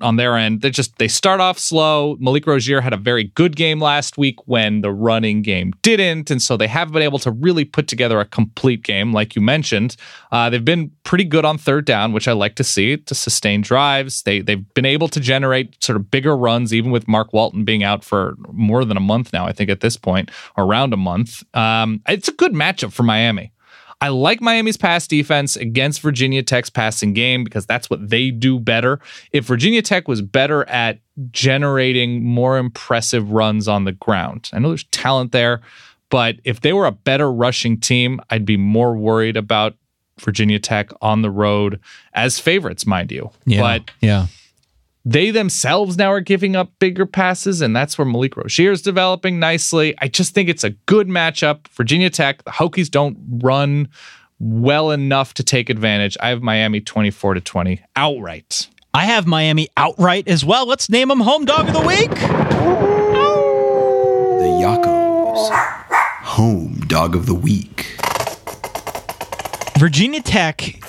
on their end, they start off slow. Malik Rozier had a very good game last week when the running game didn't, and so they haven't been able to really put together a complete game, like you mentioned. They've been pretty good on third down, which I like to see, to sustain drives. They've been able to generate sort of bigger runs, even with Mark Walton being out for more than a month now, I think at this point, or around a month. It's a good matchup for Miami. I like Miami's pass defense against Virginia Tech's passing game because that's what they do better. If Virginia Tech was better at generating more impressive runs on the ground, I know there's talent there, but if they were a better rushing team, I'd be more worried about Virginia Tech on the road as favorites, mind you. But they themselves now are giving up bigger passes, and that's where Malik Rozier is developing nicely. I just think it's a good matchup. Virginia Tech, the Hokies don't run well enough to take advantage. I have Miami 24-20 outright. I have Miami outright as well. Let's name them home dog of the week. The Yakos, home dog of the week. Virginia Tech,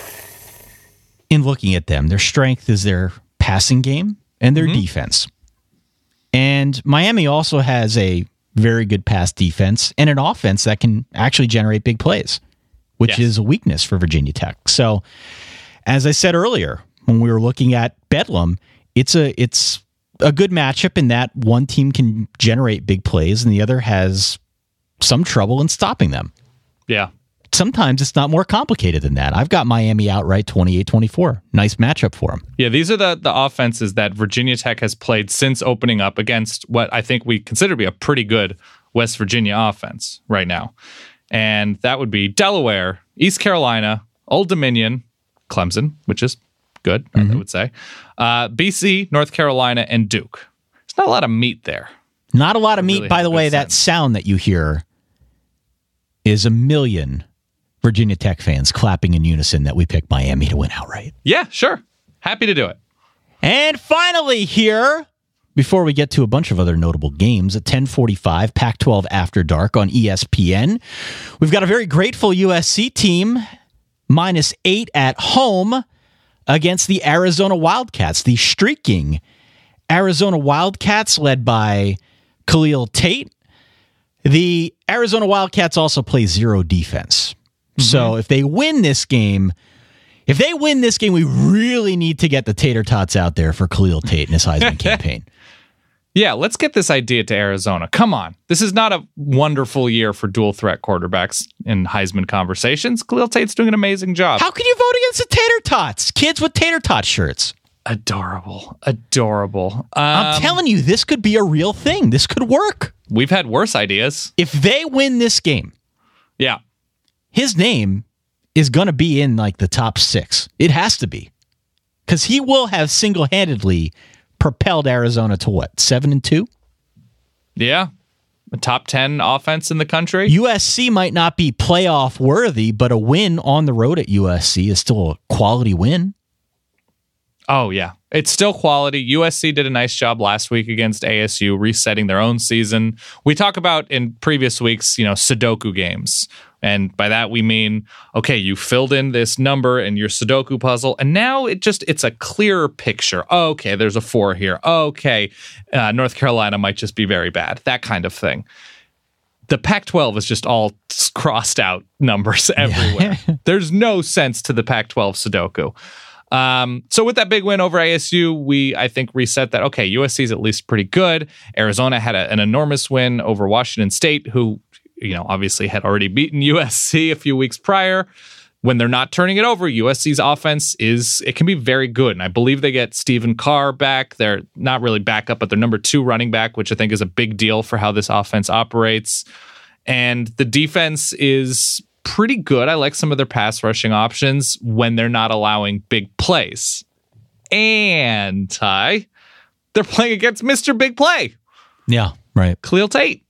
in looking at them, their strength is their passing game and their defense. And Miami also has a very good pass defense and an offense that can actually generate big plays, which is a weakness for Virginia Tech. So, as I said earlier, when we were looking at Bedlam, it's a good matchup in that one team can generate big plays and the other has some trouble in stopping them. Yeah. sometimes it's not more complicated than that. I've got Miami outright 28-24. Nice matchup for them. Yeah, these are the offenses that Virginia Tech has played since opening up against what I think we consider to be a pretty good West Virginia offense right now. And that would be Delaware, East Carolina, Old Dominion, Clemson, which is good, I would say, BC, North Carolina, and Duke. There's not a lot of meat there. Not a lot of meat. Really, by the way, that sound that you hear is a million Virginia Tech fans clapping in unison that we picked Miami to win outright. Yeah, sure. Happy to do it. And finally here, before we get to a bunch of other notable games, at 10:45, Pac-12 After Dark on ESPN, we've got a very grateful USC team, -8 at home against the Arizona Wildcats, the streaking Arizona Wildcats led by Khalil Tate. The Arizona Wildcats also play zero defense. So if they win this game, we really need to get the tater tots out there for Khalil Tate and his Heisman campaign. Yeah, let's get this idea to Arizona. Come on. This is not a wonderful year for dual threat quarterbacks in Heisman conversations. Khalil Tate's doing an amazing job. How can you vote against the tater tots? Kids with tater tot shirts. Adorable. Adorable. I'm telling you, this could be a real thing. This could work. We've had worse ideas. If they win this game, yeah, his name is going to be in like the top 6. It has to be. Because he will have single-handedly propelled Arizona to what, 7-2? Yeah. A top 10 offense in the country. USC might not be playoff worthy, but a win on the road at USC is still a quality win. Oh, yeah. It's still quality. USC did a nice job last week against ASU, resetting their own season. We talk about in previous weeks, Sudoku games. And by that, we mean, okay, you filled in this number in your Sudoku puzzle, and now it's a clearer picture. Okay, there's a 4 here. Okay, North Carolina might just be very bad. That kind of thing. The Pac-12 is just all crossed out numbers everywhere. Yeah. There's no sense to the Pac-12 Sudoku. So with that big win over ASU, we, I think, reset that, okay, USC is at least pretty good. Arizona had an enormous win over Washington State, who, obviously had already beaten USC a few weeks prior. When they're not turning it over, USC's offense can be very good. And I believe they get Stephen Carr back. They're not really backup, but they're number 2 running back, which I think is a big deal for how this offense operates. And the defense is pretty good. I like some of their pass rushing options when they're not allowing big plays. And, Ty, they're playing against Mr. Big Play. Yeah, right. Khalil Tate.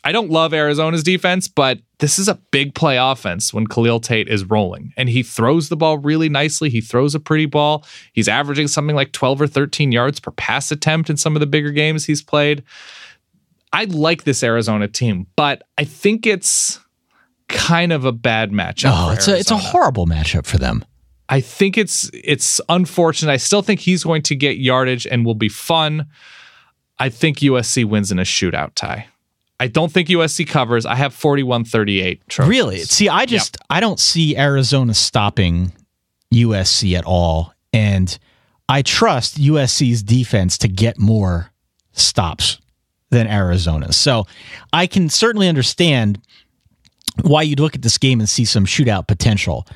I don't love Arizona's defense, but this is a big play offense when Khalil Tate is rolling. And he throws the ball really nicely. He throws a pretty ball. He's averaging something like 12 or 13 yards per pass attempt in some of the bigger games he's played. I like this Arizona team, but I think it's kind of a bad matchup. Oh, it's a horrible matchup for them. I think it's unfortunate. I still think he's going to get yardage and will be fun. I think USC wins in a shootout tie. I don't think USC covers. I have 41-38. Really? See, I don't see Arizona stopping USC at all. And I trust USC's defense to get more stops than Arizona's. So I can certainly understand why you'd look at this game and see some shootout potential.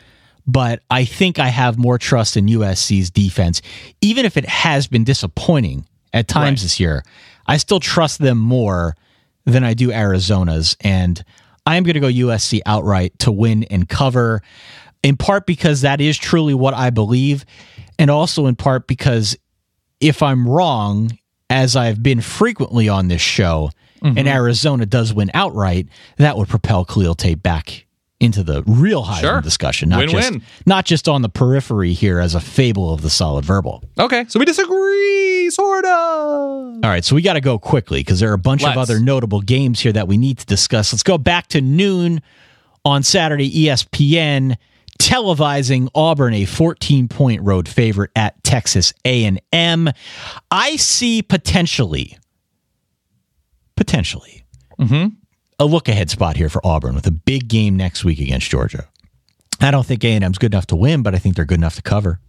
But I think I have more trust in USC's defense. Even if it has been disappointing at times this year, I still trust them more than I do Arizona's. And I am going to go USC outright to win and cover, in part because that is truly what I believe, and also in part because if I'm wrong, as I've been frequently on this show, and Arizona does win outright, that would propel Khalil Tate back into the real Heisman discussion, not just on the periphery here as a fable of the solid verbal. Okay, so we disagree, sort of. All right, so we got to go quickly because there are a bunch of other notable games here that we need to discuss. Let's go back to noon on Saturday, ESPN televising Auburn, a 14-point road favorite at Texas A&M. I see potentially, a look-ahead spot here for Auburn with a big game next week against Georgia. I don't think A&M's good enough to win, but I think they're good enough to cover.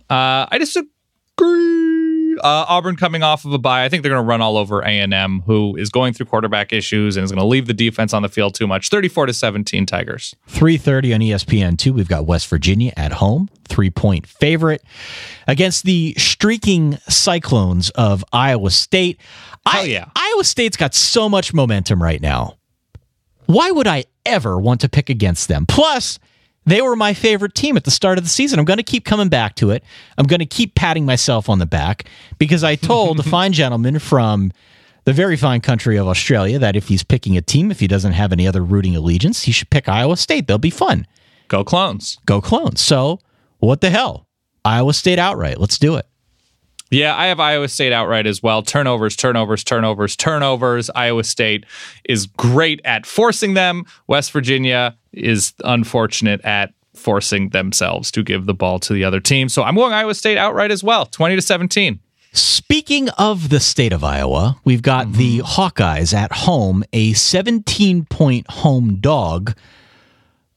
I disagree. Auburn coming off of a bye. I think they're going to run all over A&M, who is going through quarterback issues and is going to leave the defense on the field too much. 34-17 Tigers. 3:30 on ESPN2. We've got West Virginia at home, 3-point favorite against the streaking Cyclones of Iowa State. Iowa State's got so much momentum right now. Why would I ever want to pick against them? Plus, they were my favorite team at the start of the season. I'm going to keep coming back to it. I'm going to keep patting myself on the back because I told a fine gentleman from the very fine country of Australia that if he's picking a team, if he doesn't have any other rooting allegiance, he should pick Iowa State. They'll be fun. Go Clones. Go Clones. So, what the hell? Iowa State outright. Let's do it. Yeah, I have Iowa State outright as well. Turnovers. Iowa State is great at forcing them. West Virginia is unfortunate at forcing themselves to give the ball to the other team. So I'm going Iowa State outright as well, 20-17. Speaking of the state of Iowa, we've got the Hawkeyes at home, a 17-point home dog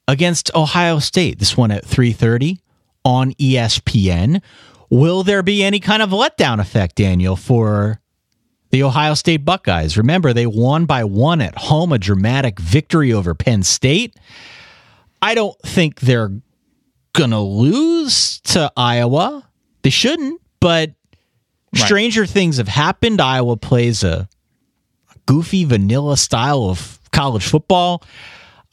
against Ohio State. This one at 3:30 on ESPN. Will there be any kind of letdown effect, Daniel, for the Ohio State Buckeyes? Remember, they won by 1 at home, a dramatic victory over Penn State. I don't think they're going to lose to Iowa. They shouldn't, but stranger things have happened. Iowa plays a goofy, vanilla style of college football.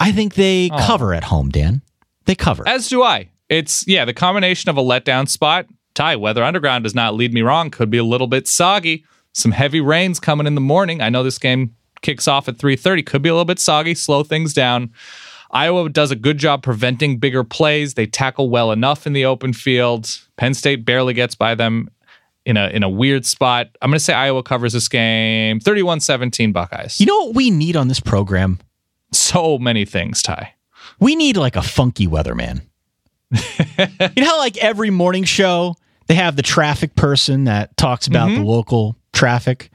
I think they cover at home, Dan. They cover. As do I. It's, the combination of a letdown spot. Ty, Weather Underground does not lead me wrong. Could be a little bit soggy. Some heavy rains coming in the morning. I know this game kicks off at 3:30. Could be a little bit soggy, slow things down. Iowa does a good job preventing bigger plays. They tackle well enough in the open field. Penn State barely gets by them in a weird spot. I'm going to say Iowa covers this game. 31-17 Buckeyes. You know what we need on this program? So many things, Ty. We need like a funky weatherman. You know how like every morning show they have the traffic person that talks about the local traffic?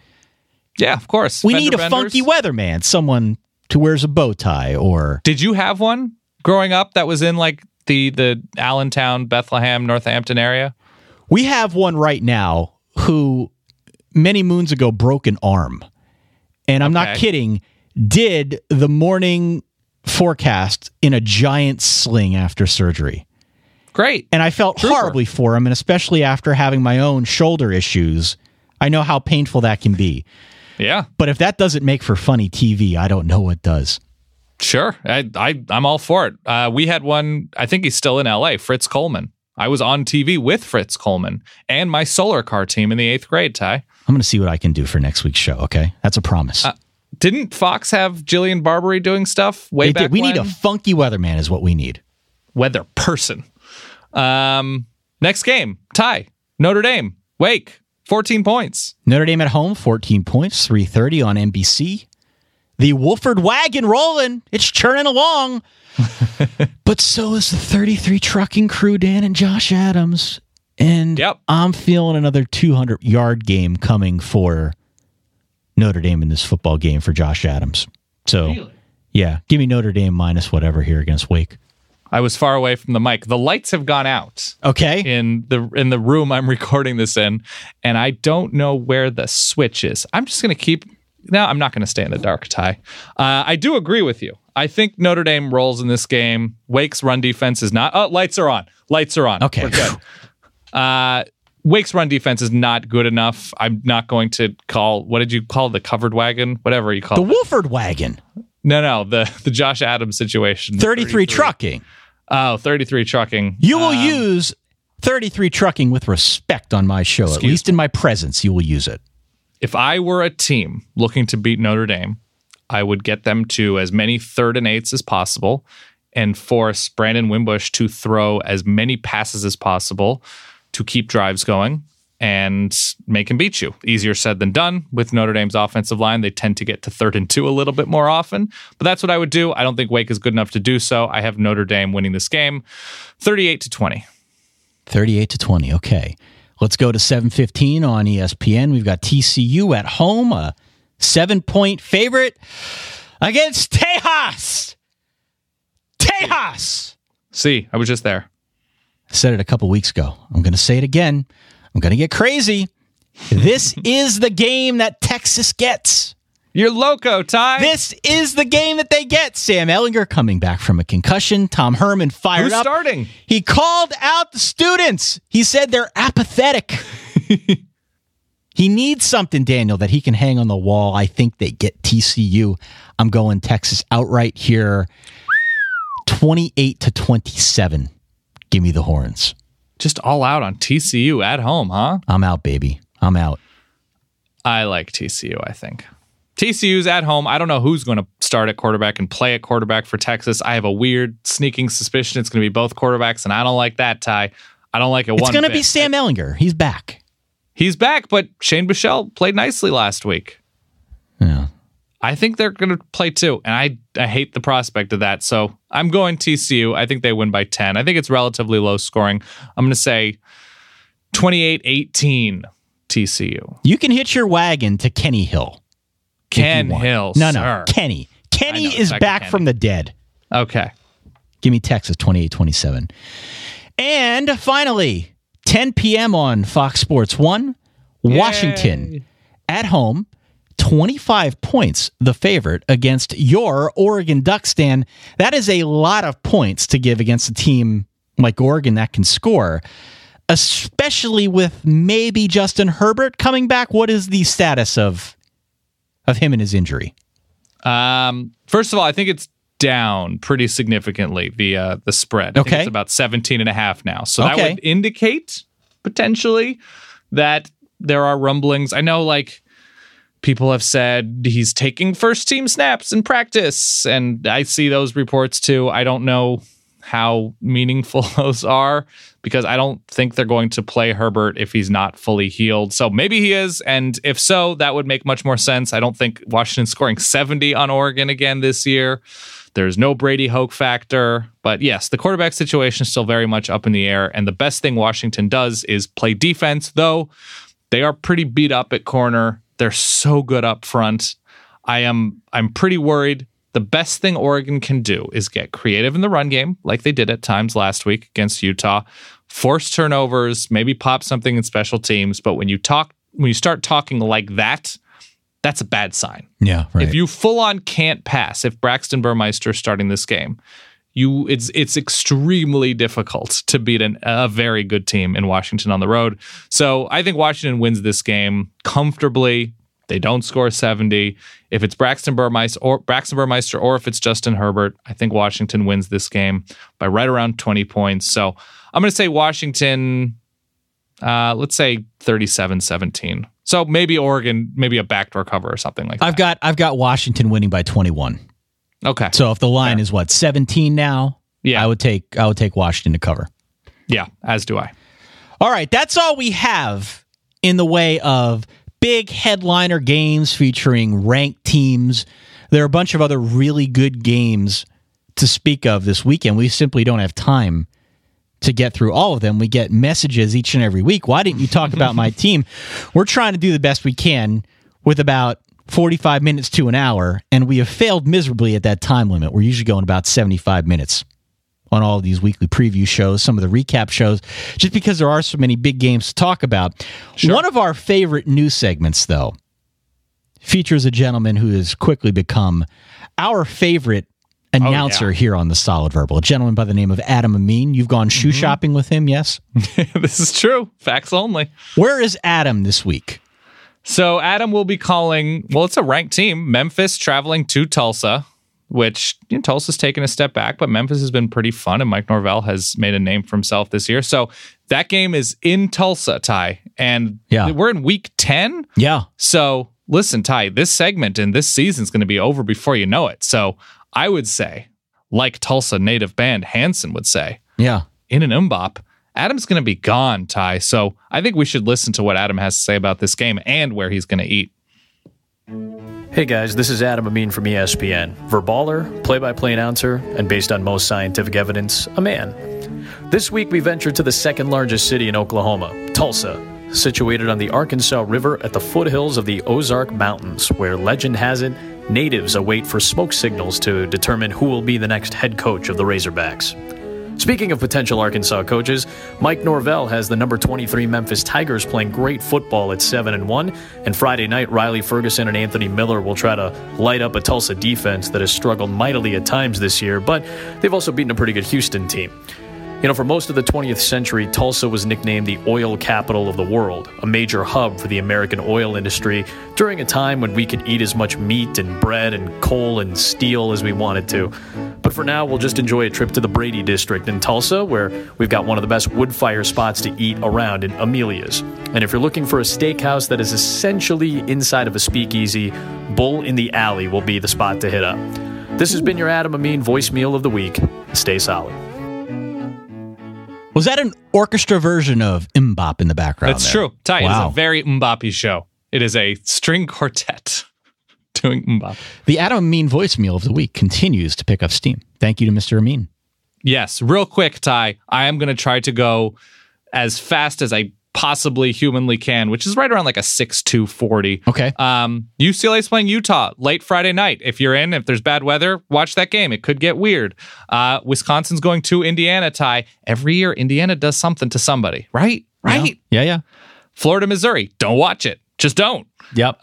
Yeah, of course. We need a funky weatherman, someone who wears a bow tie or... Did you have one growing up that was in like the Allentown, Bethlehem, Northampton area? We have one right now who many moons ago broke an arm. And I'm not kidding, did the morning forecast in a giant sling after surgery. Great. And I felt horribly for him, and especially after having my own shoulder issues, I know how painful that can be. Yeah. But if that doesn't make for funny TV, I don't know what does. Sure. I'm all for it. We had one, I think he's still in LA, Fritz Coleman. I was on TV with Fritz Coleman and my solar car team in the 8th grade, Ty. I'm going to see what I can do for next week's show, okay? That's a promise. Didn't Fox have Jillian Barbary doing stuff way back We when? need a funky weatherman is what we need. Weather person. Next game, Ty. Notre Dame. Wake. 14 points. Notre Dame at home, 14 points, 3:30 on NBC. The Wolford wagon rolling. It's churning along. But so is the 33 trucking crew, Dan and Josh Adams. And I'm feeling another 200-yard game coming for Notre Dame in this football game for Josh Adams. So, yeah, give me Notre Dame minus whatever here against Wake. I was far away from the mic. The lights have gone out. Okay. In the room I'm recording this in, and I don't know where the switch is. I'm just going to keep... No, I'm not going to stay in the dark, Ty. I do agree with you. I think Notre Dame rolls in this game. Wake's run defense is not... Oh, lights are on. Lights are on. Okay. We're good. Wake's run defense is not good enough. I'm not going to call... What did you call the covered wagon? Whatever you call it. The Wolford wagon. No. The Josh Adams situation. 33 trucking. Oh, 33 trucking. You will use 33 trucking with respect on my show. At least in my presence, you will use it. If I were a team looking to beat Notre Dame, I would get them to as many 3rd and 8s as possible and force Brandon Wimbush to throw as many passes as possible to keep drives going and make him beat you. Easier said than done with Notre Dame's offensive line. They tend to get to 3rd and 2 a little bit more often, but that's what I would do. I don't think Wake is good enough to do so. I have Notre Dame winning this game 38-20. 38-20. Okay. Let's go to 7:15 on ESPN. We've got TCU at home, a 7-point favorite against Tejas. Tejas. See, I was just there. I said it a couple weeks ago. I'm going to say it again. I'm going to get crazy. This is the game that Texas gets. You're loco, Ty. This is the game that they get. Sam Ehlinger coming back from a concussion. Tom Herman fired Who's up. starting? He called out the students. He said they're apathetic. He needs something, Daniel, that he can hang on the wall. I think they get TCU. I'm going Texas outright here. 28-27. Give me the horns. Just all out on TCU at home, huh? I'm out, baby. I'm out. I like TCU, I think. TCU's at home. I don't know who's going to start at quarterback and play at quarterback for Texas. I have a weird sneaking suspicion it's going to be both quarterbacks, and I don't like that, Ty. I don't like it one bit. It's going to be Sam Ehlinger. He's back. He's back, but Shane Buechele played nicely last week. Yeah. I think they're going to play too, and I hate the prospect of that. So I'm going TCU. I think they win by 10. I think it's relatively low scoring. I'm going to say 28-18 TCU. You can hitch your wagon to Kenny Hill. Ken Hill, No, sir. Kenny. Kenny is back from the dead. Okay. Give me Texas 28-27. And finally, 10 p.m. on Fox Sports 1, Washington at home, 25 points, the favorite against your Oregon Ducks, Dan. That is a lot of points to give against a team like Oregon that can score, especially with maybe Justin Herbert coming back. What is the status of him and his injury? First of all, I think it's down pretty significantly, the spread. I think it's about 17.5 now. So that would indicate potentially that there are rumblings. I know, like, people have said he's taking first team snaps in practice, and I see those reports too. I don't know how meaningful those are because I don't think they're going to play Herbert if he's not fully healed. So maybe he is, and if so, that would make much more sense. I don't think Washington's scoring 70 on Oregon again this year. There's no Brady Hoke factor. But yes, the quarterback situation is still very much up in the air, and the best thing Washington does is play defense, though they are pretty beat up at corner. They're so good up front. I'm pretty worried. The best thing Oregon can do is get creative in the run game, like they did at times last week against Utah. Force turnovers, maybe pop something in special teams. But when you start talking like that, that's a bad sign. Yeah, right. If you full on can't pass, if Braxton Burmeister is starting this game, it's extremely difficult to beat a very good team in Washington on the road. So I think Washington wins this game comfortably. They don't score 70. If it's Braxton Burmeister or if it's Justin Herbert, I think Washington wins this game by right around 20 points. So I'm going to say Washington, let's say 37-17. So maybe Oregon, maybe a backdoor cover or something like that. I've got Washington winning by 21. Okay. So if the line is 17 now, I would take Washington to cover. Yeah, as do I. All right, that's all we have in the way of big headliner games featuring ranked teams. There are a bunch of other really good games to speak of this weekend. We simply don't have time to get through all of them. We get messages each and every week. Why didn't you talk about my team? We're trying to do the best we can with about 45 minutes to an hour, and we have failed miserably at that time limit. We're usually going about 75 minutes on all of these weekly preview shows, some of the recap shows, just because there are so many big games to talk about. Sure. One of our favorite news segments, though, features a gentleman who has quickly become our favorite announcer here on the Solid Verbal, a gentleman by the name of Adam Amin. You've gone shoe shopping with him, yes? This is true. Facts only. Where is Adam this week? So Adam will be calling, it's a ranked team, Memphis traveling to Tulsa, which Tulsa's taken a step back, but Memphis has been pretty fun, and Mike Norvell has made a name for himself this year. So that game is in Tulsa, Ty, and we're in week 10. Yeah. So listen, Ty, this segment and this season's going to be over before you know it. So I would say, like Tulsa native band Hanson would say, in an umbop, Adam's going to be gone, Ty. So I think we should listen to what Adam has to say about this game and where he's going to eat. Hey guys, this is Adam Amin from ESPN. Verbaler, play-by-play announcer, and based on most scientific evidence, a man. This week we ventured to the second largest city in Oklahoma, Tulsa, situated on the Arkansas River at the foothills of the Ozark Mountains, where legend has it, natives await for smoke signals to determine who will be the next head coach of the Razorbacks. Speaking of potential Arkansas coaches, Mike Norvell has the number 23 Memphis Tigers playing great football at 7-1, and Friday night, Riley Ferguson and Anthony Miller will try to light up a Tulsa defense that has struggled mightily at times this year, but they've also beaten a pretty good Houston team. You know, for most of the 20th century, Tulsa was nicknamed the oil capital of the world, a major hub for the American oil industry during a time when we could eat as much meat and bread and coal and steel as we wanted to. But for now, we'll just enjoy a trip to the Brady District in Tulsa, where we've got one of the best wood fire spots to eat around in Amelia's. And if you're looking for a steakhouse that is essentially inside of a speakeasy, Bull in the Alley will be the spot to hit up. This has been your Adam Amin voicemail of the week. Stay solid. Was that an orchestra version of Mbop in the background? That's there? true. Ty, Wow. It is a very Mbappe show. It is a string quartet doing Mbappe. The Adam Amin voicemail of the week continues to pick up steam. Thank you to Mr. Amin. Yes, real quick, Ty. I am going to try to go as fast as I possibly humanly can, which is right around like a 6.2 40. Okay. UCLA's playing Utah late Friday night. If you're in, if there's bad weather, watch that game. It could get weird. Wisconsin's going to Indiana, Ty. Every year, Indiana does something to somebody, right? Right? Yeah. Florida, Missouri. Don't watch it. Just don't. Yep.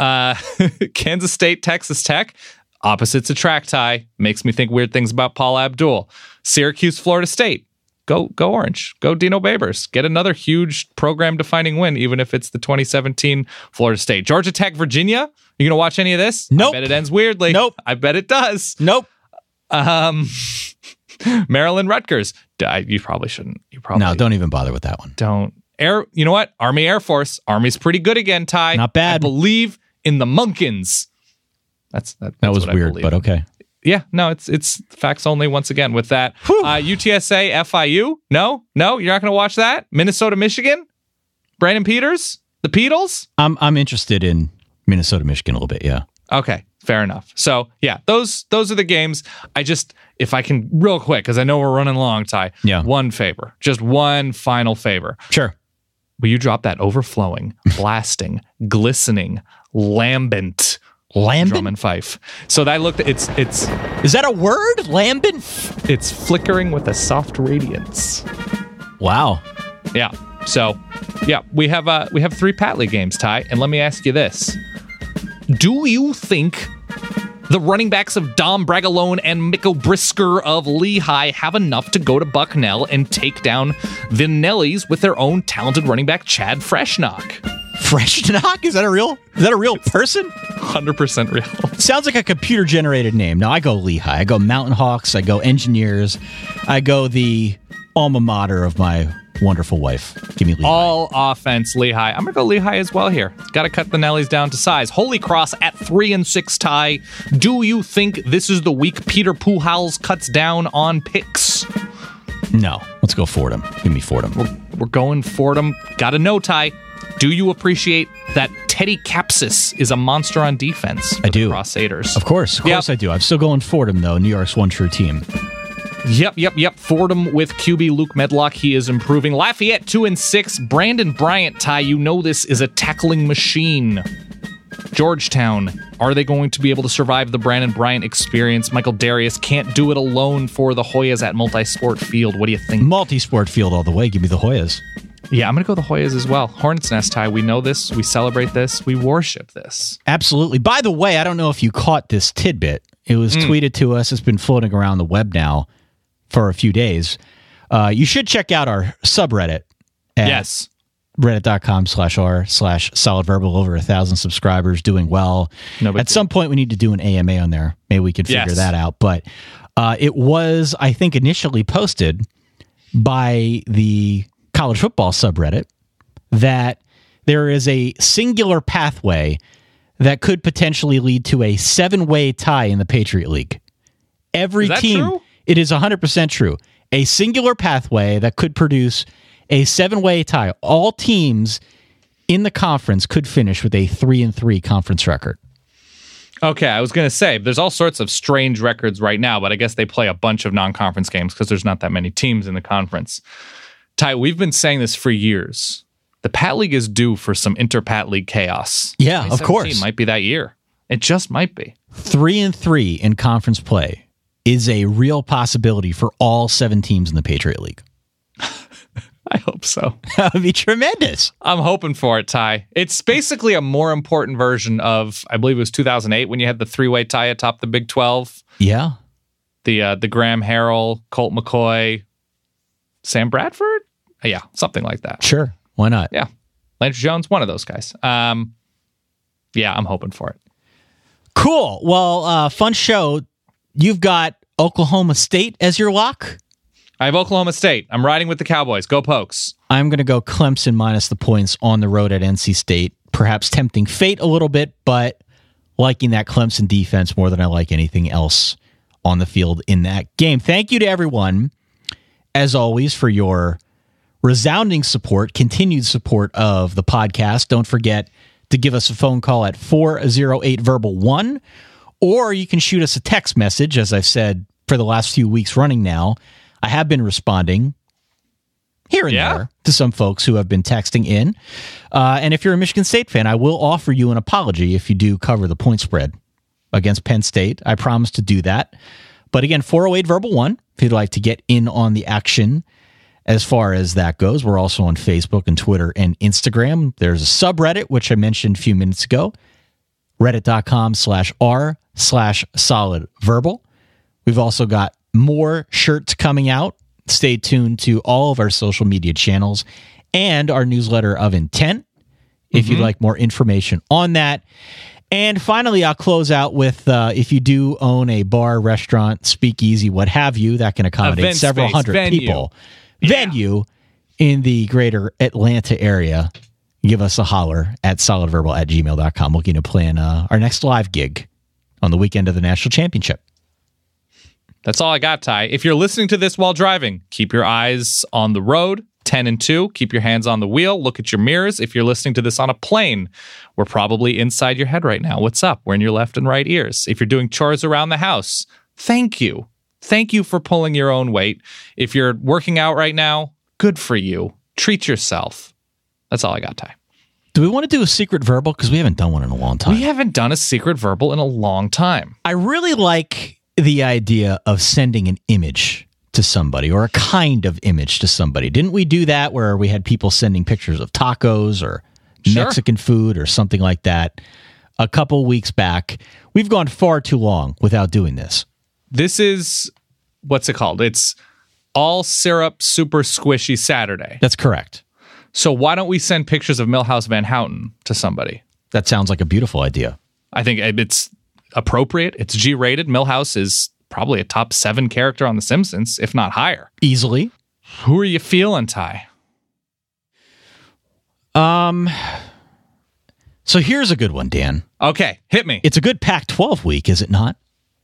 Kansas State, Texas Tech. Opposites attract, Ty. Makes me think weird things about Paul Abdul. Syracuse, Florida State. Go Orange. Go Dino Babers. Get another huge program-defining win, even if it's the 2017 Florida State. Georgia Tech, Virginia. You going to watch any of this? Nope. I bet it ends weirdly. Nope. I bet it does. Nope. Maryland, Rutgers. You probably shouldn't. No, don't even bother with that one. Don't. You know what? Army, Air Force. Army's pretty good again, Ty. Not bad. I believe in the Munkins. That's That was weird, but okay. Yeah, no, it's facts only once again with that. UTSA, FIU. No, you're not going to watch that. Minnesota, Michigan. Brandon Peters, the Beatles. I'm interested in Minnesota, Michigan a little bit. Yeah. Okay, fair enough. So yeah, those are the games. If I can real quick, because I know we're running long, Ty. Yeah. One favor, just one final favor. Sure. Will you drop that overflowing, blasting, glistening, lambent drum and fife? So that it's is that a word? Lambent? It's flickering with a soft radiance. Wow. Yeah. So yeah, we have 3 Pat League games, Ty, and let me ask you this: do you think the running backs of Dom Bragalone and Mikko Brisker of Lehigh have enough to go to Bucknell and take down the Nellies with their own talented running back Chad Freshnock? Freshnock? Is that a real person? 100% real. Sounds like a computer generated name. No, I go Lehigh. I go Mountain Hawks. I go Engineers. I go the alma mater of my wonderful wife. Give me Lehigh. All offense, Lehigh. I'm going to go Lehigh as well here. Got to cut the Nellies down to size. Holy Cross at 3-6, Ty. Do you think this is the week Peter Pujols cuts down on picks? No. Let's go Fordham. Give me Fordham. We're going Fordham. Got to know, Ty. Do you appreciate that Teddy Kapsis is a monster on defense for I do. the Crusaders? Of course I do. I'm still going Fordham, though. New York's one true team. Yep. Fordham with QB Luke Medlock. He is improving. Lafayette 2-6. Brandon Bryant, Ty, you know this is a tackling machine. Georgetown, are they going to be able to survive the Brandon Bryant experience? Michael Darius can't do it alone for the Hoyas at Multisport Field. What do you think? Multisport Field all the way. Give me the Hoyas. Yeah, I'm going to go the Hoyas as well. Hornets Nest, Ty, we know this. We celebrate this. We worship this. Absolutely. By the way, I don't know if you caught this tidbit. It was tweeted to us. It's been floating around the web now for a few days. You should check out our subreddit at reddit.com/r/solidverbal. Over 1,000 subscribers, doing well. At some point, we need to do an AMA on there. Maybe we could figure that out. But it was, I think, initially posted by the college football subreddit that there is a singular pathway that could potentially lead to a 7-way tie in the Patriot League. Every team, true? It is 100% true. A singular pathway that could produce a 7-way tie. All teams in the conference could finish with a 3-3 conference record. Okay, I was going to say, there's all sorts of strange records right now, but I guess they play a bunch of non-conference games because there's not that many teams in the conference. Ty, we've been saying this for years. The Pat League is due for some inter-Pat League chaos. Yeah, of course. Might be that year. It just might be. 3-3 in conference play is a real possibility for all 7 teams in the Patriot League. I hope so. That would be tremendous. I'm hoping for it, Ty. It's basically a more important version of, I believe it was 2008 when you had the 3-way tie atop the Big 12. Yeah. The Graham Harrell, Colt McCoy, Sam Bradford? Yeah, something like that. Sure. Why not? Yeah. Landry Jones, one of those guys. Yeah, I'm hoping for it. Cool. Well, fun show. You've got Oklahoma State as your lock? I have Oklahoma State. I'm riding with the Cowboys. Go Pokes. I'm going to go Clemson minus the points on the road at NC State. Perhaps tempting fate a little bit, but liking that Clemson defense more than I like anything else on the field in that game. Thank you to everyone, as always, for your resounding support, continued support of the podcast. Don't forget to give us a phone call at 408-VERBAL-1, or you can shoot us a text message, as I've said for the last few weeks running now. I have been responding here and there to some folks who have been texting in. And if you're a Michigan State fan, I will offer you an apology if you do cover the point spread against Penn State. I promise to do that. But again, 408-VERBAL-1, if you'd like to get in on the action as far as that goes. We're also on Facebook and Twitter and Instagram. There's a subreddit, which I mentioned a few minutes ago, reddit.com/r/solidverbal. We've also got more shirts coming out. Stay tuned to all of our social media channels and our newsletter of intent if you'd like more information on that. And finally, I'll close out with if you do own a bar, restaurant, speakeasy, what have you, that can accommodate Event several space, hundred venue. people. Venue in the greater Atlanta area, give us a holler at solidverbal@gmail.com. Looking to plan our next live gig on the weekend of the national championship. That's all I got, Ty. If you're listening to this while driving, keep your eyes on the road, 10 and 2. Keep your hands on the wheel. Look at your mirrors. If you're listening to this on a plane, we're probably inside your head right now. What's up? We're in your left and right ears. If you're doing chores around the house, thank you. Thank you for pulling your own weight. If you're working out right now, good for you. Treat yourself. That's all I got, Ty. Do we want to do a secret verbal? Because we haven't done one in a long time. We haven't done a secret verbal in a long time. I really like the idea of sending an image to somebody or a kind of image to somebody. Didn't we do that where we had people sending pictures of tacos or Mexican food or something like that a couple weeks back? We've gone far too long without doing this. This is, what's it called? It's all syrup, super squishy Saturday. That's correct. So why don't we send pictures of Milhouse Van Houten to somebody? That sounds like a beautiful idea. I think it's appropriate. It's G-rated. Milhouse is probably a top 7 character on The Simpsons, if not higher. Easily. Who are you feeling, Ty? So here's a good one, Dan. Okay, hit me. It's a good Pac-12 week, is it not?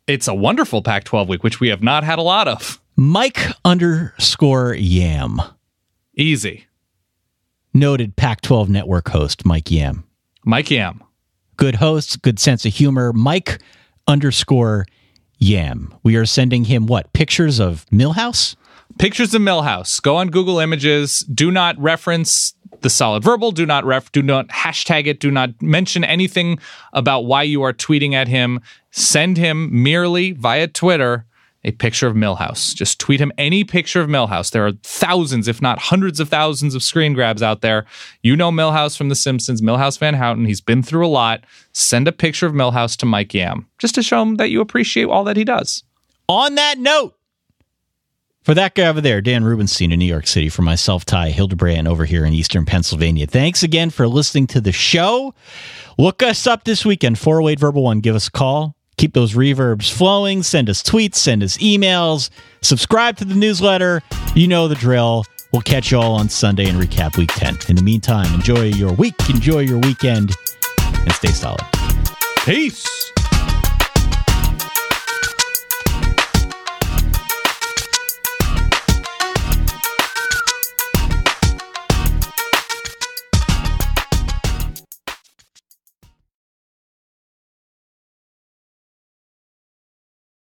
It's a wonderful Pac-12 week, which we have not had a lot of. Mike_Yam. Easy. Noted Pac-12 network host, Mike Yam. Mike Yam. Good host, good sense of humor. Mike_Yam. We are sending him what? Pictures of Milhouse? Pictures of Milhouse. Go on Google Images. Do not reference the Solid Verbal. Do not hashtag it. Do not mention anything about why you are tweeting at him. Send him merely via Twitter a picture of Milhouse. Just tweet him any picture of Milhouse. There are thousands, if not hundreds of thousands of screen grabs out there. You know Milhouse from The Simpsons, Milhouse Van Houten. He's been through a lot. Send a picture of Milhouse to Mike Yam, just to show him that you appreciate all that he does. On that note, for that guy over there, Dan Rubenstein in New York City, for myself, Ty Hildebrand over here in Eastern Pennsylvania, thanks again for listening to the show. Look us up this weekend, 408-VERBAL-1. Give us a call. Keep those reverbs flowing. Send us tweets. Send us emails. Subscribe to the newsletter. You know the drill. We'll catch you all on Sunday and recap Week 10. In the meantime, enjoy your week. Enjoy your weekend. And stay solid. Peace.